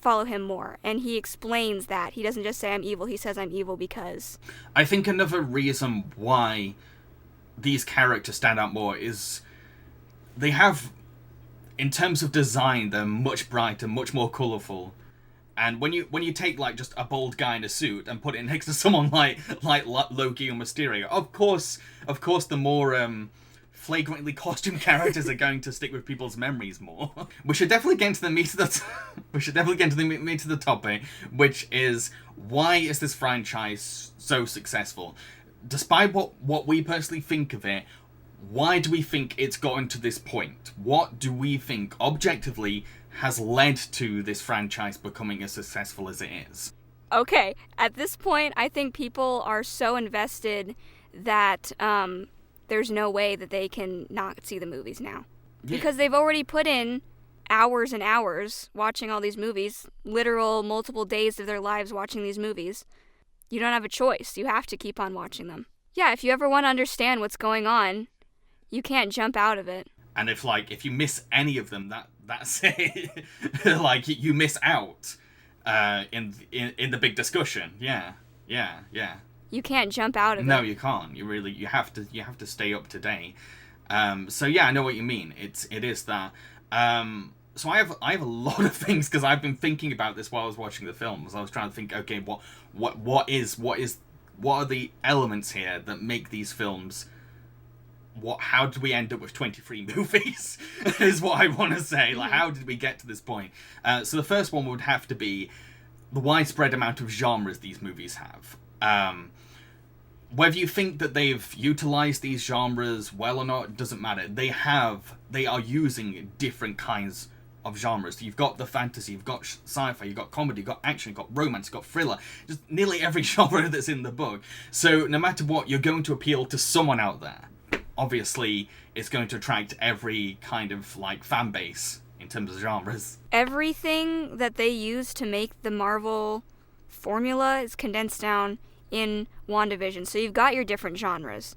follow him more, and he explains that. He doesn't just say, I'm evil. He says, I'm evil because... I think another reason why these characters stand out more is they have, in terms of design, they're much brighter, much more colourful. And when you take like just a bold guy in a suit and put it next to someone like Loki or Mysterio, of course the more flagrantly costumed characters are going to stick with people's memories more. We should definitely get into the meat of the topic, which is, why is this franchise so successful? Despite what we personally think of it, why do we think it's gotten to this point? What do we think objectively has led to this franchise becoming as successful as it is? Okay, at this point, I think people are so invested that there's no way that they can not see the movies now. Yeah. Because they've already put in hours and hours watching all these movies, literal multiple days of their lives watching these movies. You don't have a choice. You have to keep on watching them. Yeah, if you ever want to understand what's going on, you can't jump out of it. And if you miss any of them, that's it. Like, you miss out in the big discussion. Yeah. You can't jump out of it. No, you can't. You have to stay up to date. So yeah, I know what you mean. It is that. So I have a lot of things, because I've been thinking about this while I was watching the films. I was trying to think, okay, what are the elements here that make these films? How did we end up with 23 movies? Is what I want to say. Like, how did we get to this point? So the first one would have to be the widespread amount of genres these movies have. Whether you think that they've utilized these genres well or not, doesn't matter. They are using different kinds of genres. You've got the fantasy, you've got sci-fi, you've got comedy, you've got action, you've got romance, you've got thriller. Just nearly every genre that's in the book. So no matter what, you're going to appeal to someone out there. obviously it's going to attract every kind of like fan base in terms of genres. Everything that they use to make the Marvel formula is condensed down in WandaVision. So you've got your different genres,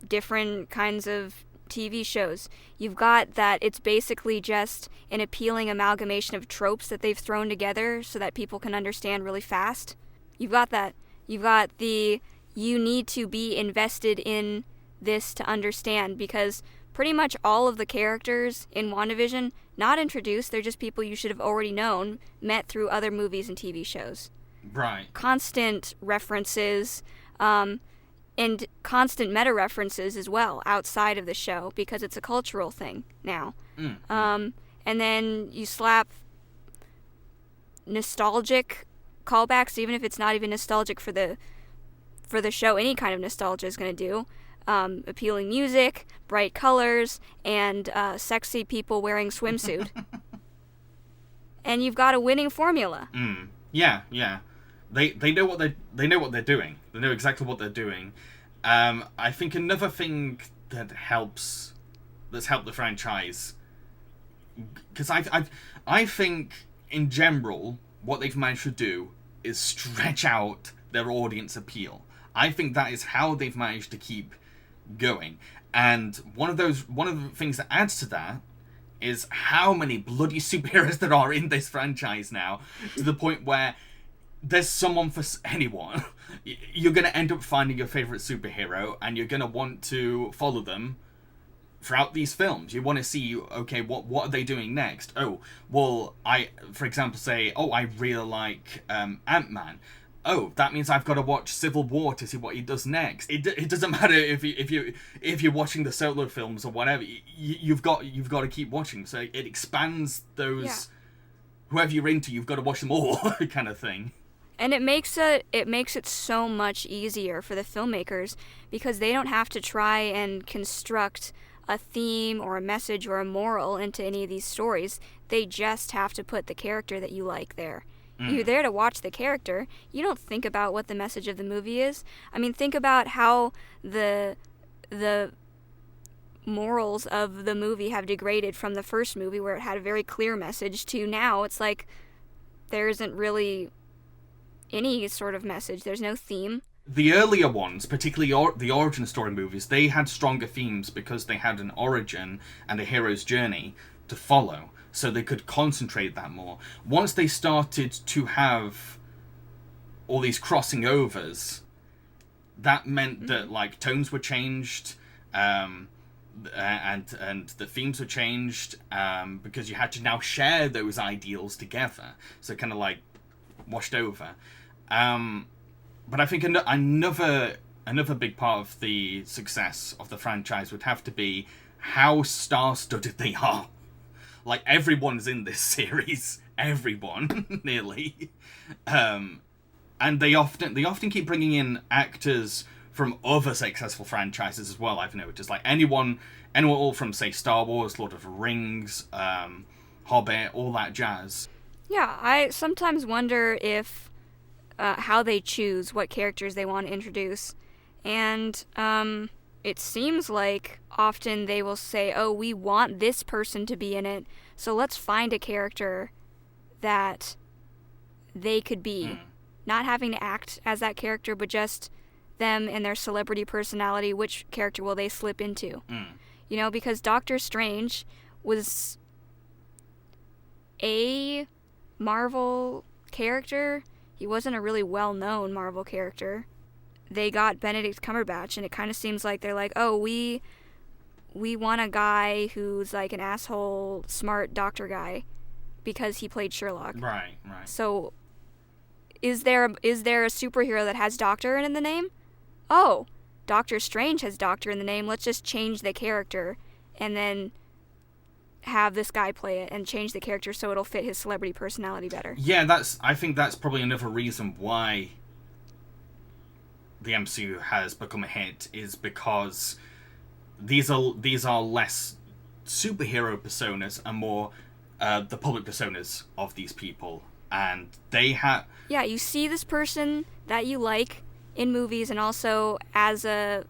different kinds of TV shows. You've got that it's basically just an appealing amalgamation of tropes that they've thrown together so that people can understand really fast. You've got that. You've got the you need to be invested in this to understand, because pretty much all of the characters in WandaVision, not introduced, they're just people you should have already known, met through other movies and TV shows. Right. Constant references, and constant meta references as well outside of the show, because it's a cultural thing now. And then you slap nostalgic callbacks, even if it's not even nostalgic for the show. Any kind of nostalgia is going to do. Appealing music, bright colors, and sexy people wearing swimsuit. And you've got a winning formula. Yeah. They know what they're doing. They know exactly what they're doing. I think another thing that's helped the franchise, because I think in general what they've managed to do is stretch out their audience appeal. I think that is how they've managed to keep going. And one of the things that adds to that is how many bloody superheroes there are in this franchise now, to the point where there's someone for anyone. You're going to end up finding your favorite superhero, and you're going to want to follow them throughout these films. You want to see, okay, what are they doing next? Oh, well, for example, say, I really like AntMan. Oh, that means I've got to watch Civil War to see what he does next. It doesn't matter if you're watching the solo films or whatever. You've got to keep watching. So it expands those. Yeah. Whoever you're into, you've got to watch them all, kind of thing. And it makes it so much easier for the filmmakers, because they don't have to try and construct a theme or a message or a moral into any of these stories. They just have to put the character that you like there. You're there to watch the character. You don't think about what the message of the movie is. I mean, think about how the morals of the movie have degraded from the first movie, where it had a very clear message, to now it's like there isn't really any sort of message. There's no theme. The earlier ones, particularly the origin story movies, they had stronger themes because they had an origin and a hero's journey to follow. So they could concentrate that more. Once they started to have all these crossing overs, that meant that like tones were changed, and the themes were changed, because you had to now share those ideals together. So kind of like washed over. But I think another big part of the success of the franchise would have to be how star-studded they are. Like, everyone's in this series. Everyone, nearly. And they often keep bringing in actors from other successful franchises as well, I've noticed. Like, anyone all from, say, Star Wars, Lord of the Rings, Hobbit, all that jazz. Yeah, I sometimes wonder if how they choose what characters they want to introduce. And it seems like often they will say, oh, we want this person to be in it, so let's find a character that they could be. Not having to act as that character, but just them and their celebrity personality, which character will they slip into? You know, because Doctor Strange was a Marvel character. He wasn't a really well-known Marvel character. They got Benedict Cumberbatch, and it kind of seems like they're like, oh, we want a guy who's like an asshole, smart doctor guy, because he played Sherlock. Right. So, is there a superhero that has doctor in the name? Oh, Doctor Strange has doctor in the name. Let's just change the character, and then have this guy play it, and change the character so it'll fit his celebrity personality better. Yeah, I think that's probably another reason why the MCU has become a hit, is because these are less superhero personas and more the public personas of these people, and they have. Yeah, you see this person that you like in movies, and also as a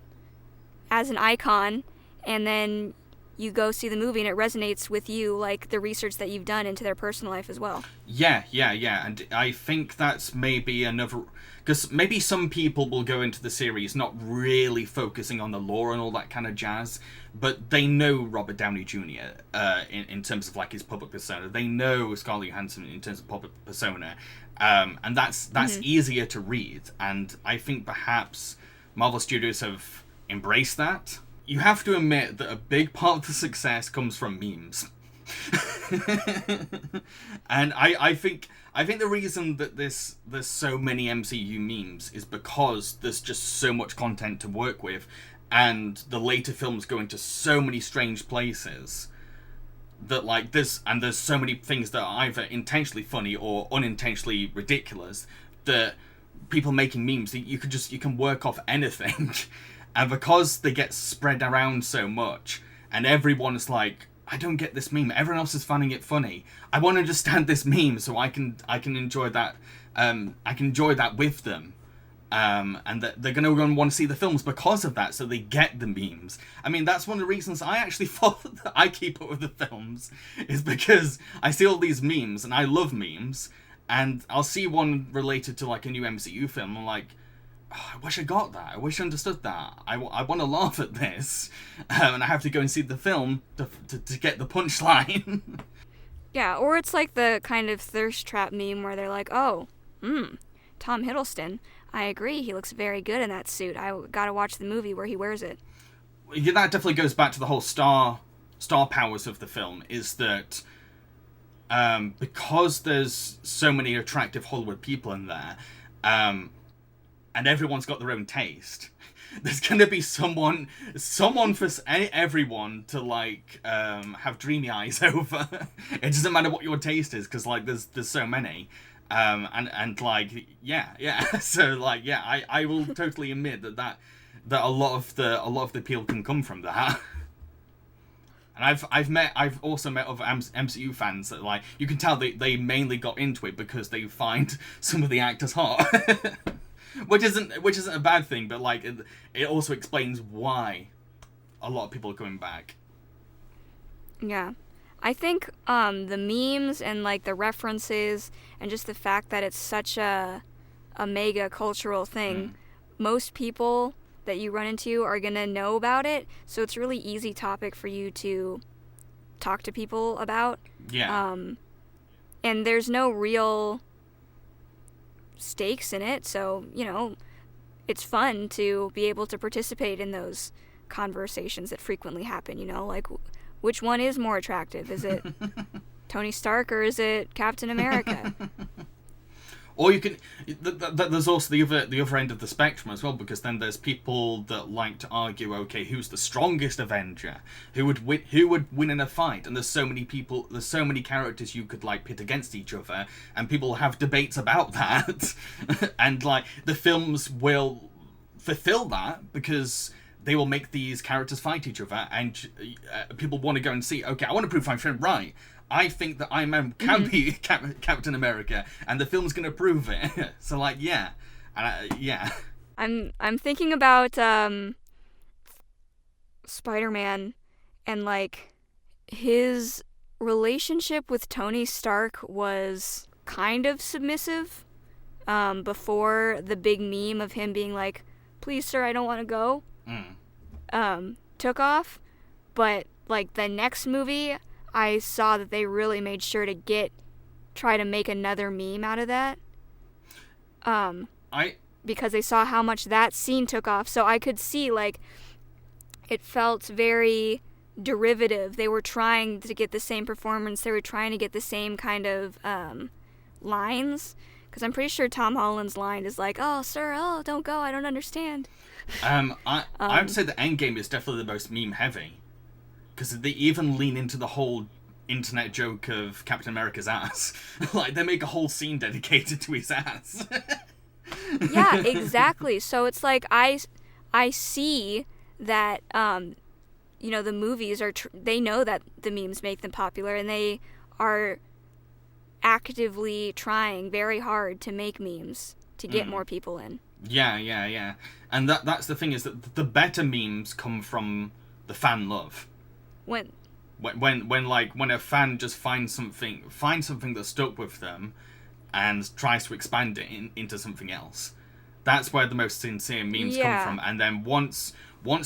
as an icon, and then you go see the movie and it resonates with you, like the research that you've done into their personal life as well. Yeah. And I think that's maybe another... Because maybe some people will go into the series not really focusing on the lore and all that kind of jazz, but they know Robert Downey Jr. In terms of like his public persona. They know Scarlett Johansson in terms of public persona. And that's easier to read. And I think perhaps Marvel Studios have embraced that. You have to admit that a big part of the success comes from memes. And I think the reason that there's so many MCU memes is because there's just so much content to work with, and the later films go into so many strange places that like there's so many things that are either intentionally funny or unintentionally ridiculous that people making memes, you can work off anything. And because they get spread around so much, and everyone's like, I don't get this meme. Everyone else is finding it funny. I want to understand this meme so I can enjoy that. I can enjoy that with them. And that they're going to want to see the films because of that, so they get the memes. I mean, that's one of the reasons I actually thought that I keep up with the films, is because I see all these memes, and I love memes, and I'll see one related to like a new MCU film, and I'm like, oh, I wish I got that. I wish I understood that. I want to laugh at this, and I have to go and see the film to get the punchline. Yeah, or it's like the kind of thirst trap meme where they're like, oh, Tom Hiddleston. I agree, he looks very good in that suit. I gotta watch the movie where he wears it. Yeah, that definitely goes back to the whole star powers of the film, is that because there's so many attractive Hollywood people in there, and everyone's got their own taste, there's gonna be someone for everyone to like have dreamy eyes over. It doesn't matter what your taste is, because like there's so many. And like, yeah. So like, yeah, I will totally admit that a lot of the appeal can come from that. And I've also met other MCU fans that like, you can tell they mainly got into it because they find some of the actors hot. which isn't a bad thing, but like it also explains why a lot of people are coming back. Yeah. I think the memes and like the references and just the fact that it's such a mega cultural thing, most people that you run into are going to know about it, so it's a really easy topic for you to talk to people about. Yeah. And there's no real stakes in it, so, you know, it's fun to be able to participate in those conversations that frequently happen, you know, like... Which one is more attractive? Is it Tony Stark or is it Captain America? Or you can... There's also the other end of the spectrum as well, because then there's people that like to argue, okay, who's the strongest Avenger? Who would win in a fight? And there's so many characters you could like pit against each other, and people have debates about that. And like the films will fulfill that, because they will make these characters fight each other, and people want to go and see, okay, I want to prove my friend right. I think that Iron Man can be Captain America, and the film's going to prove it. So, like, yeah. Yeah. I'm thinking about SpiderMan, and, like, his relationship with Tony Stark was kind of submissive before the big meme of him being like, please, sir, I don't want to go. Took off, but like the next movie, I saw that they really made sure to try to make another meme out of that. Because they saw how much that scene took off, so I could see like it felt very derivative. They were trying to get the same performance. They were trying to get the same kind of lines. Because I'm pretty sure Tom Holland's line is like, "Oh, sir, oh, don't go. I don't understand." I would say that Endgame is definitely the most meme heavy, because they even lean into the whole internet joke of Captain America's ass. Like they make a whole scene dedicated to his ass. Yeah, exactly. So it's like I see that you know, the movies they know that the memes make them popular, and they are actively trying very hard to make memes to get more people in. Yeah. And that's the thing, is that the better memes come from the fan love. When When a fan just finds something that stuck with them and tries to expand it into something else. That's where the most sincere memes come from. And then once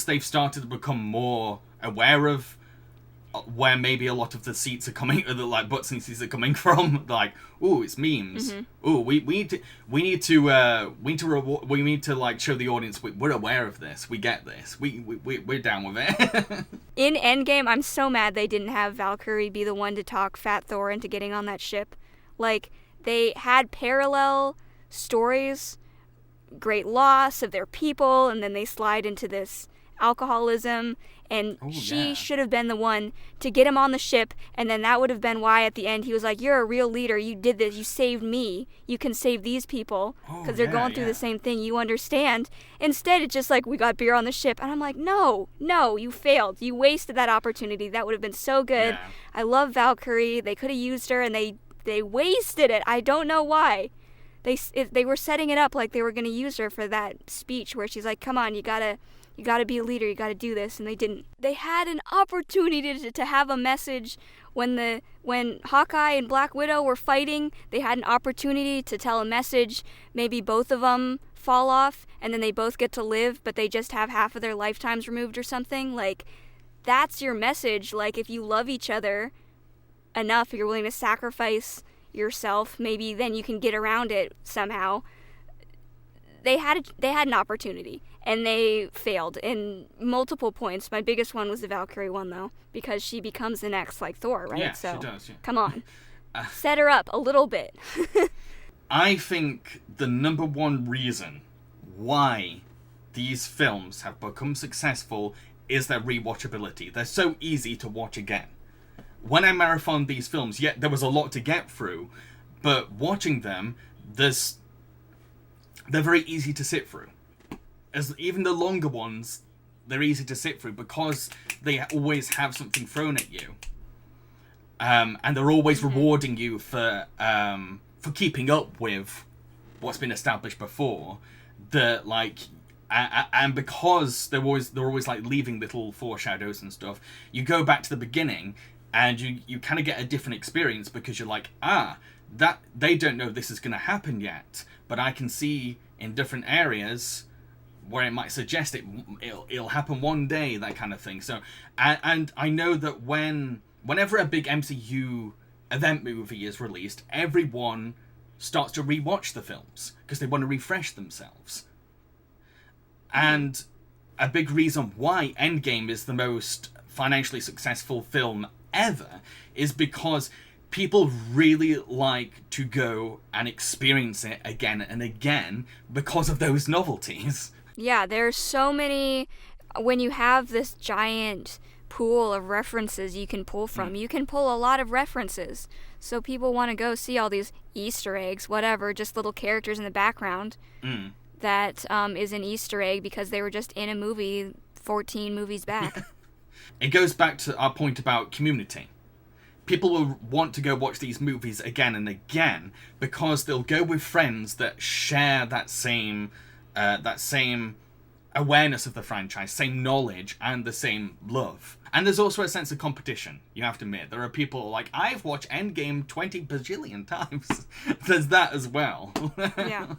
they've started to become more aware of where maybe a lot of the seats are coming, like butts and seats are coming from, like, ooh, it's memes. Ooh, we need to like show the audience we're aware of this. We get this. We're down with it. In Endgame, I'm so mad they didn't have Valkyrie be the one to talk Fat Thor into getting on that ship. Like, they had parallel stories, great loss of their people, and then they slide into this alcoholism, and she should have been the one to get him on the ship, and then that would have been why at the end he was like, you're a real leader, you did this, you saved me, you can save these people, because they're going through the same thing, you understand. Instead, it's just like, we got beer on the ship, and I'm like, no, you failed, you wasted that opportunity, that would have been so good. I love Valkyrie, they could have used her, and they wasted it. I don't know why. They were setting it up like they were going to use her for that speech where she's like, come on, you gotta be a leader, you gotta do this, and they didn't. They had an opportunity to have a message when Hawkeye and Black Widow were fighting. They had an opportunity to tell a message. Maybe both of them fall off, and then they both get to live, but they just have half of their lifetimes removed or something. Like, that's your message. Like, if you love each other enough, you're willing to sacrifice yourself, maybe then you can get around it somehow. They had an opportunity, and they failed in multiple points. My biggest one was the Valkyrie one, though, because she becomes the next, like, Thor, right? Yeah, so, she does, yeah. Come on. Set her up a little bit. I think the number one reason why these films have become successful is their rewatchability. They're so easy to watch again. When I marathoned these films, there was a lot to get through, but watching them, they're very easy to sit through. As even the longer ones, they're easy to sit through because they always have something thrown at you, and they're always rewarding you for keeping up with what's been established before. And because they're always like leaving little foreshadows and stuff. You go back to the beginning, and you kind of get a different experience because you're like, that they don't know this is going to happen yet, but I can see in different areas where it might suggest it'll happen one day, that kind of thing. So, and I know that whenever a big MCU event movie is released, everyone starts to rewatch the films because they want to refresh themselves. And a big reason why Endgame is the most financially successful film ever is because people really like to go and experience it again and again because of those novelties. Yeah, there's so many. When you have this giant pool of references you can pull from, you can pull a lot of references. So people want to go see all these Easter eggs, whatever, just little characters in the background that is an Easter egg because they were just in a movie 14 movies back. It goes back to our point about community. People will want to go watch these movies again and again because they'll go with friends that share that same awareness of the franchise, same knowledge, and the same love. And there's also a sense of competition, you have to admit. There are people like, I've watched Endgame 20 bajillion times. There's that as well. Yeah.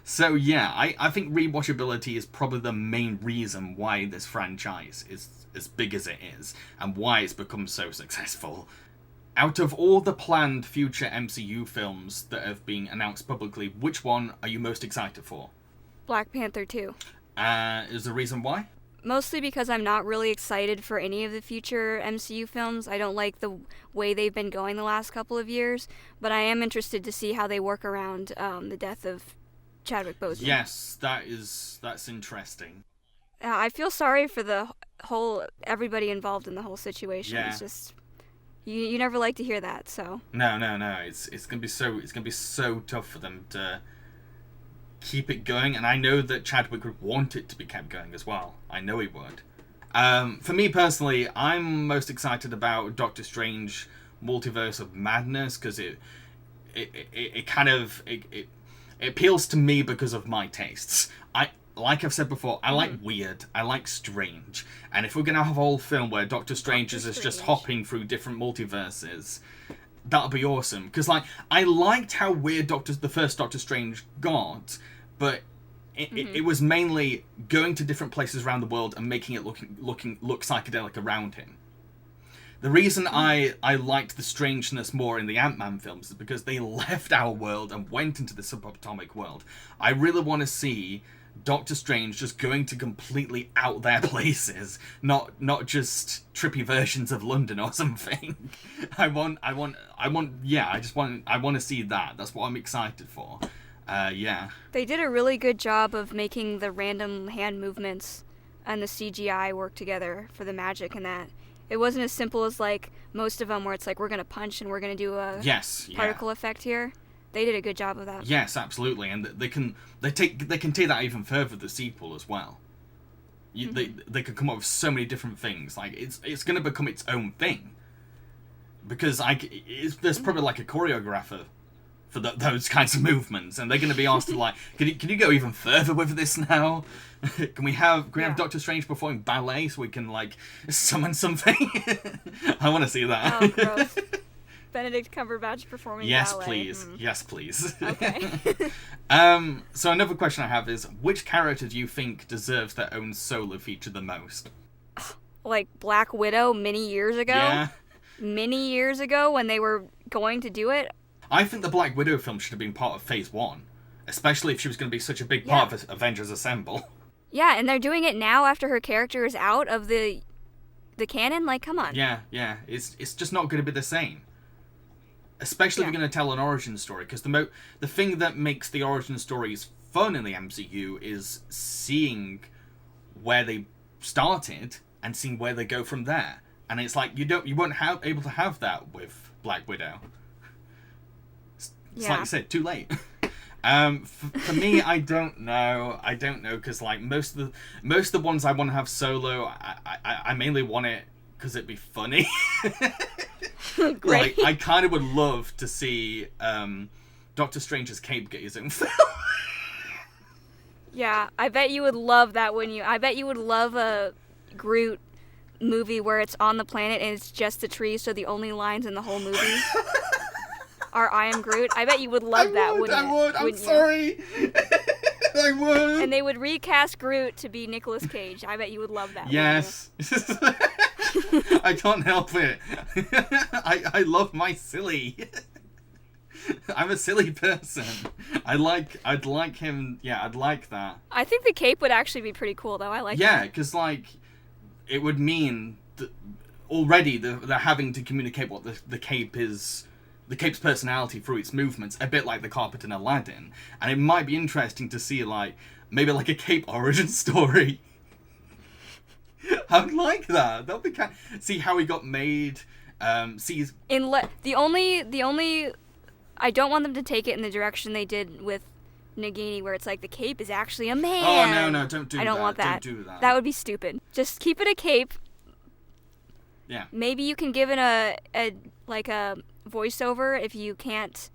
So yeah, I think rewatchability is probably the main reason why this franchise is as big as it is, and why it's become so successful. Out of all the planned future MCU films that have been announced publicly, which one are you most excited for? Black Panther 2. Is the reason why? Mostly because I'm not really excited for any of the future MCU films. I don't like the way they've been going the last couple of years, but I am interested to see how they work around the death of Chadwick Boseman. Yes, that's interesting. I feel sorry for the whole everybody involved in the whole situation. Yeah. It's just you never like to hear that. So no. It's gonna be so tough for them to keep it going, and I know that Chadwick would want it to be kept going as well. I know he would. For me personally, I'm most excited about Doctor Strange Multiverse of Madness because it It appeals to me because of my tastes. Like I've said before, I like weird, I like strange. And if we're going to have a whole film where Doctor Strange is just hopping through different multiverses, that'll be awesome. Because, like, I liked how weird the first Doctor Strange got, but it was mainly going to different places around the world and making it look psychedelic around him. The reason I liked the strangeness more in the AntMan films is because they left our world and went into the subatomic world. I really want to see Doctor Strange just going to completely out there places, not just trippy versions of London or something. I want to see that. That's what I'm excited for. Yeah. They did a really good job of making the random hand movements and the CGI work together for the magic and that. It wasn't as simple as, like, most of them where it's like, we're going to punch and we're going to do a particle effect here. They did a good job of that. Yes, absolutely. And they can take that even further with the sequel as well. They could come up with so many different things. Like, it's going to become its own thing. Because there's probably, like, a choreographer for those kinds of movements, and they're going to be asked to, like, can you go even further with this now? Can we have Doctor Strange performing ballet so we can, like, summon something? I want to see that. Oh, gross. Benedict Cumberbatch performing ballet. Please. Yes, please. Okay. So another question I have is, which character do you think deserves their own solo feature the most? Like Black Widow many years ago? Yeah. Many years ago when they were going to do it? I think the Black Widow film should have been part of Phase 1. Especially if she was going to be such a big part of Avengers Assemble. Yeah, and they're doing it now after her character is out of the canon? Like, come on. Yeah. It's just not going to be the same. Especially if you're going to tell an origin story. Because the thing that makes the origin stories fun in the MCU is seeing where they started and seeing where they go from there. And it's like, you won't able to have that with Black Widow. It's like you said, too late. For me, I don't know, because like most of the ones I want to have solo, I mainly want it because it'd be funny. Great. Like, I kind of would love to see Doctor Strange's cape get his own film. Yeah, I bet you would love that, wouldn't you? I bet you would love a Groot movie where it's on the planet and it's just the trees, so the only lines in the whole movie are I am Groot. I bet you would love that, wouldn't you? I would. I'm sorry. I would. And they would recast Groot to be Nicolas Cage. I bet you would love that. Yes. I can't help it. I love my silly. I'm a silly person. I'd like him. Yeah, I'd like that. I think the cape would actually be pretty cool, though. I like that. Yeah, because like it would mean that already they're having to communicate what the cape is. The cape's personality through its movements, a bit like the carpet in Aladdin. And it might be interesting to see, like, maybe like a cape origin story. I would like that. That'd be kind of... See how he got made. The only I don't want them to take it in the direction they did with Nagini, where it's like the cape is actually a man. Oh, no, don't do that. I don't want that. Don't do that. That would be stupid. Just keep it a cape. Yeah. Maybe you can give it a voiceover if you can't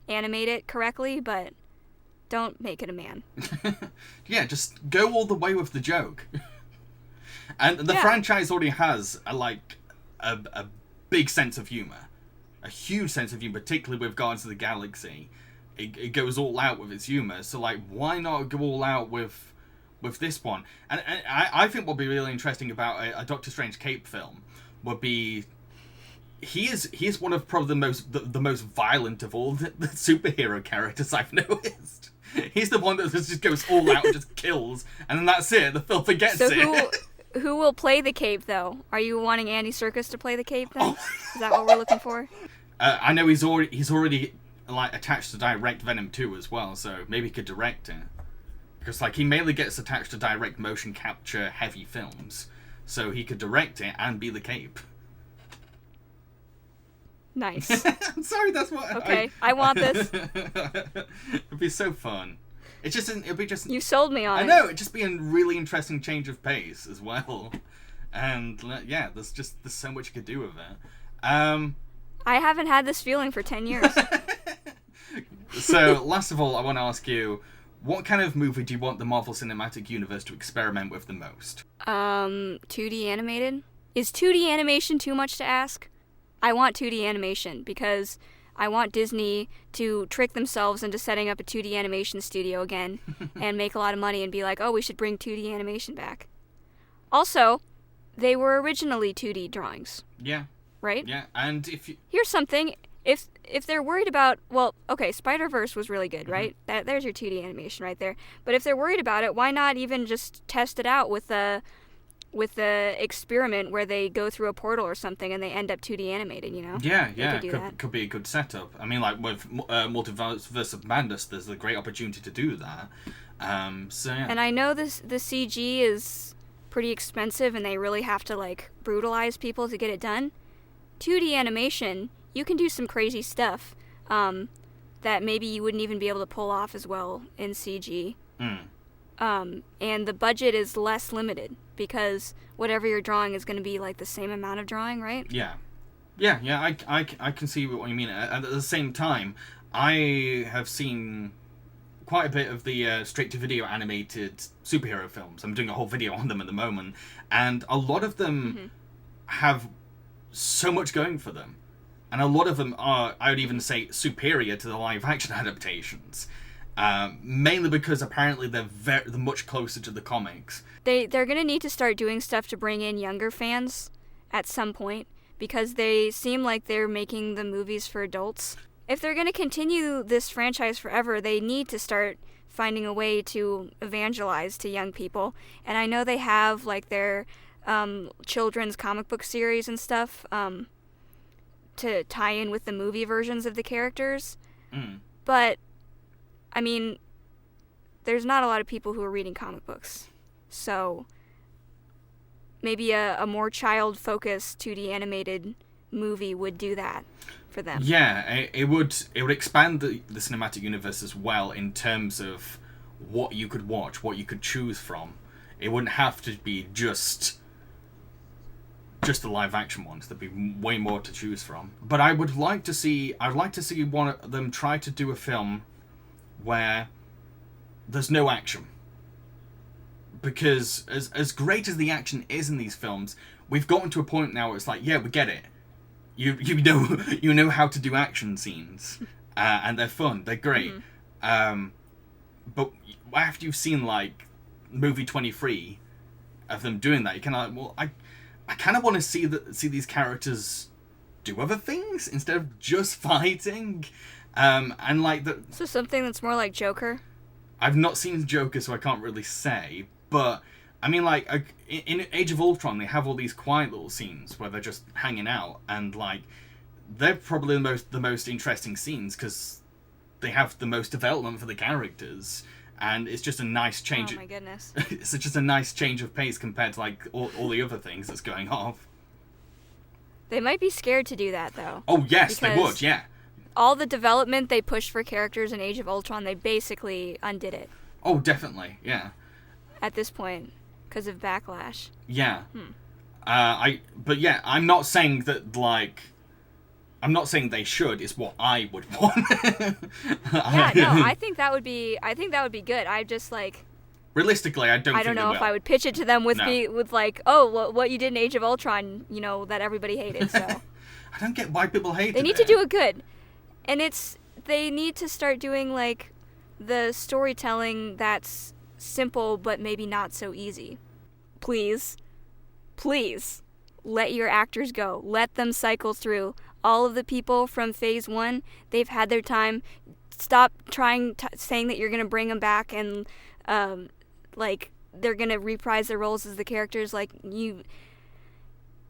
animate it correctly, but don't make it a man. Yeah, just go all the way with the joke. And the franchise already has a big sense of humor. A huge sense of humor, particularly with Guardians of the Galaxy. It goes all out with its humor, so like why not go all out with this one? And I think what would be really interesting about a Doctor Strange cape film would be he is one of probably the most violent of all the superhero characters I've noticed. He's the one that just goes all out and just kills, and then that's it. The film forgets it. Who will play the cape, though? Are you wanting Andy Serkis to play the cape, then? Is that what we're looking for? I know he's already like attached to direct Venom 2 as well, so maybe he could direct it. Because like he mainly gets attached to direct motion capture heavy films, so he could direct it and be the cape. Nice. I'm sorry, that's what. Okay, I want this. It'd be so fun. It'd be just. You sold me on it. I know, it'd just be a really interesting change of pace as well, and yeah, there's so much you could do with it. I haven't had this feeling for 10 years. So, last of all, I want to ask you, what kind of movie do you want the Marvel Cinematic Universe to experiment with the most? 2D animated? Is 2D animation too much to ask? I want 2D animation because I want Disney to trick themselves into setting up a 2D animation studio again and make a lot of money and be like, oh, we should bring 2D animation back. Also, they were originally 2D drawings. Yeah. Right? Yeah, and if you... Here's something. If they're worried about, well, okay, Spider-Verse was really good, right? There's your 2D animation right there. But if they're worried about it, why not even just test it out with the experiment where they go through a portal or something and they end up 2D animated, you know? Yeah, could be a good setup. I mean, like with Multiverse of Madness, there's a great opportunity to do that. So yeah. And I know the CG is pretty expensive and they really have to like brutalize people to get it done. 2D animation, you can do some crazy stuff that maybe you wouldn't even be able to pull off as well in CG. And the budget is less limited because whatever you're drawing is going to be like the same amount of drawing, right? Yeah. I can see what you mean. At the same time, I have seen quite a bit of the straight-to-video animated superhero films. I'm doing a whole video on them at the moment, and a lot of them have so much going for them. And a lot of them are, I would even say, superior to the live-action adaptations. Mainly because apparently they're much closer to the comics. They're going to need to start doing stuff to bring in younger fans at some point, because they seem like they're making the movies for adults. If they're going to continue this franchise forever, they need to start finding a way to evangelize to young people. And I know they have like their children's comic book series and stuff to tie in with the movie versions of the characters. But, I mean, there's not a lot of people who are reading comic books. So maybe a more child-focused 2D animated movie would do that for them. Yeah, it would expand the cinematic universe as well in terms of what you could watch, what you could choose from. It wouldn't have to be just the live action ones. There'd be way more to choose from. But I'd like to see one of them try to do a film where there's no action. Because as great as the action is in these films, we've gotten to a point now where it's like, yeah, we get it. You know how to do action scenes, and they're fun, they're great. But after you've seen like movie 23 of them doing that, you kind of like, well, I kind of want to see these characters do other things instead of just fighting, and like the. So something that's more like Joker. I've not seen Joker, so I can't really say. But I mean, like in Age of Ultron, they have all these quiet little scenes where they're just hanging out, and like they're probably the most interesting scenes because they have the most development for the characters, and it's just a nice change. Oh my goodness! It's just a nice change of pace compared to like all the other things that's going off. They might be scared to do that though. Oh yes, they would. Yeah. All the development they pushed for characters in Age of Ultron, they basically undid it. Oh, definitely. Yeah. At this point, because of backlash. Yeah. But yeah, I'm not saying that like. I'm not saying they should. It's what I would want. Yeah, no, I think that would be good. I just like. Realistically, I don't know if I would pitch it to them with like, oh, what you did in Age of Ultron, you know, that everybody hated. So. I don't get why people hate it. They need to do it good, and they need to start doing like the storytelling that's simple but maybe not so easy. Please, let your actors go. Let them cycle through. All of the people from Phase 1, they've had their time. Stop saying that you're going to bring them back and, like, they're going to reprise their roles as the characters. Like,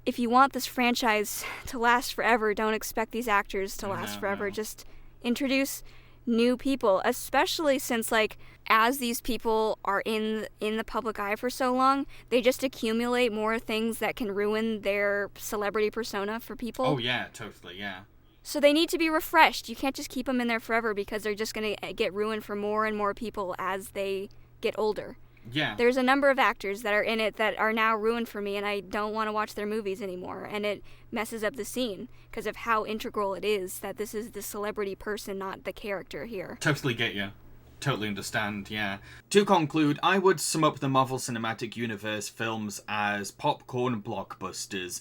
if you want this franchise to last forever, don't expect these actors to last forever. Just introduce new people, especially since, like, as these people are in the public eye for so long, they just accumulate more things that can ruin their celebrity persona for people. Oh yeah, totally, yeah. So they need to be refreshed. You can't just keep them in there forever because they're just going to get ruined for more and more people as they get older. Yeah. There's a number of actors that are in it that are now ruined for me, and I don't want to watch their movies anymore. And it messes up the scene because of how integral it is that this is the celebrity person, not the character here. Totally get you. Totally understand, yeah. To conclude, I would sum up the Marvel Cinematic Universe films as popcorn blockbusters.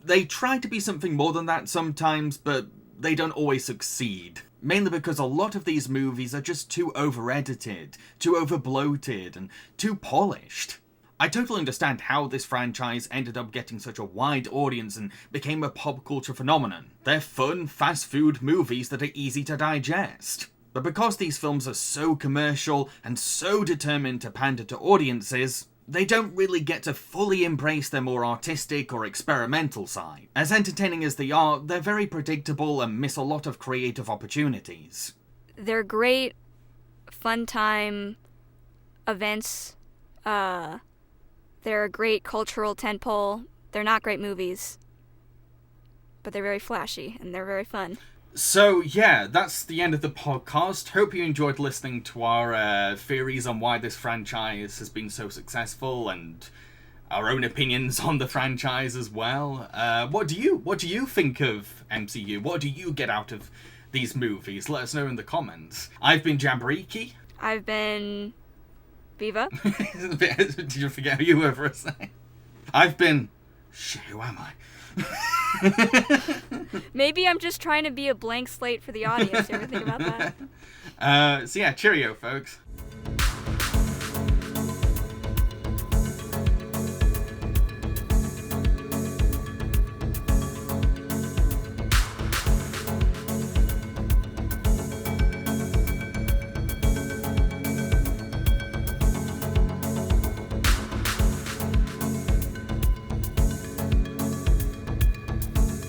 They try to be something more than that sometimes, but they don't always succeed. Mainly because a lot of these movies are just too over-edited, too over-bloated, and too polished. I totally understand how this franchise ended up getting such a wide audience and became a pop culture phenomenon. They're fun, fast food movies that are easy to digest. But because these films are so commercial and so determined to pander to audiences, they don't really get to fully embrace their more artistic or experimental side. As entertaining as they are, they're very predictable and miss a lot of creative opportunities. They're great, fun time events. They're a great cultural tentpole. They're not great movies, but they're very flashy and they're very fun. So, yeah, that's the end of the podcast. Hope you enjoyed listening to our theories on why this franchise has been so successful and our own opinions on the franchise as well. What do you think of MCU? What do you get out of these movies? Let us know in the comments. I've been Jamboree. I've been Viva. Did you forget who you were for a second? I've been... Shit, who am I? Maybe I'm just trying to be a blank slate for the audience. You ever think about that? So yeah, cheerio, folks.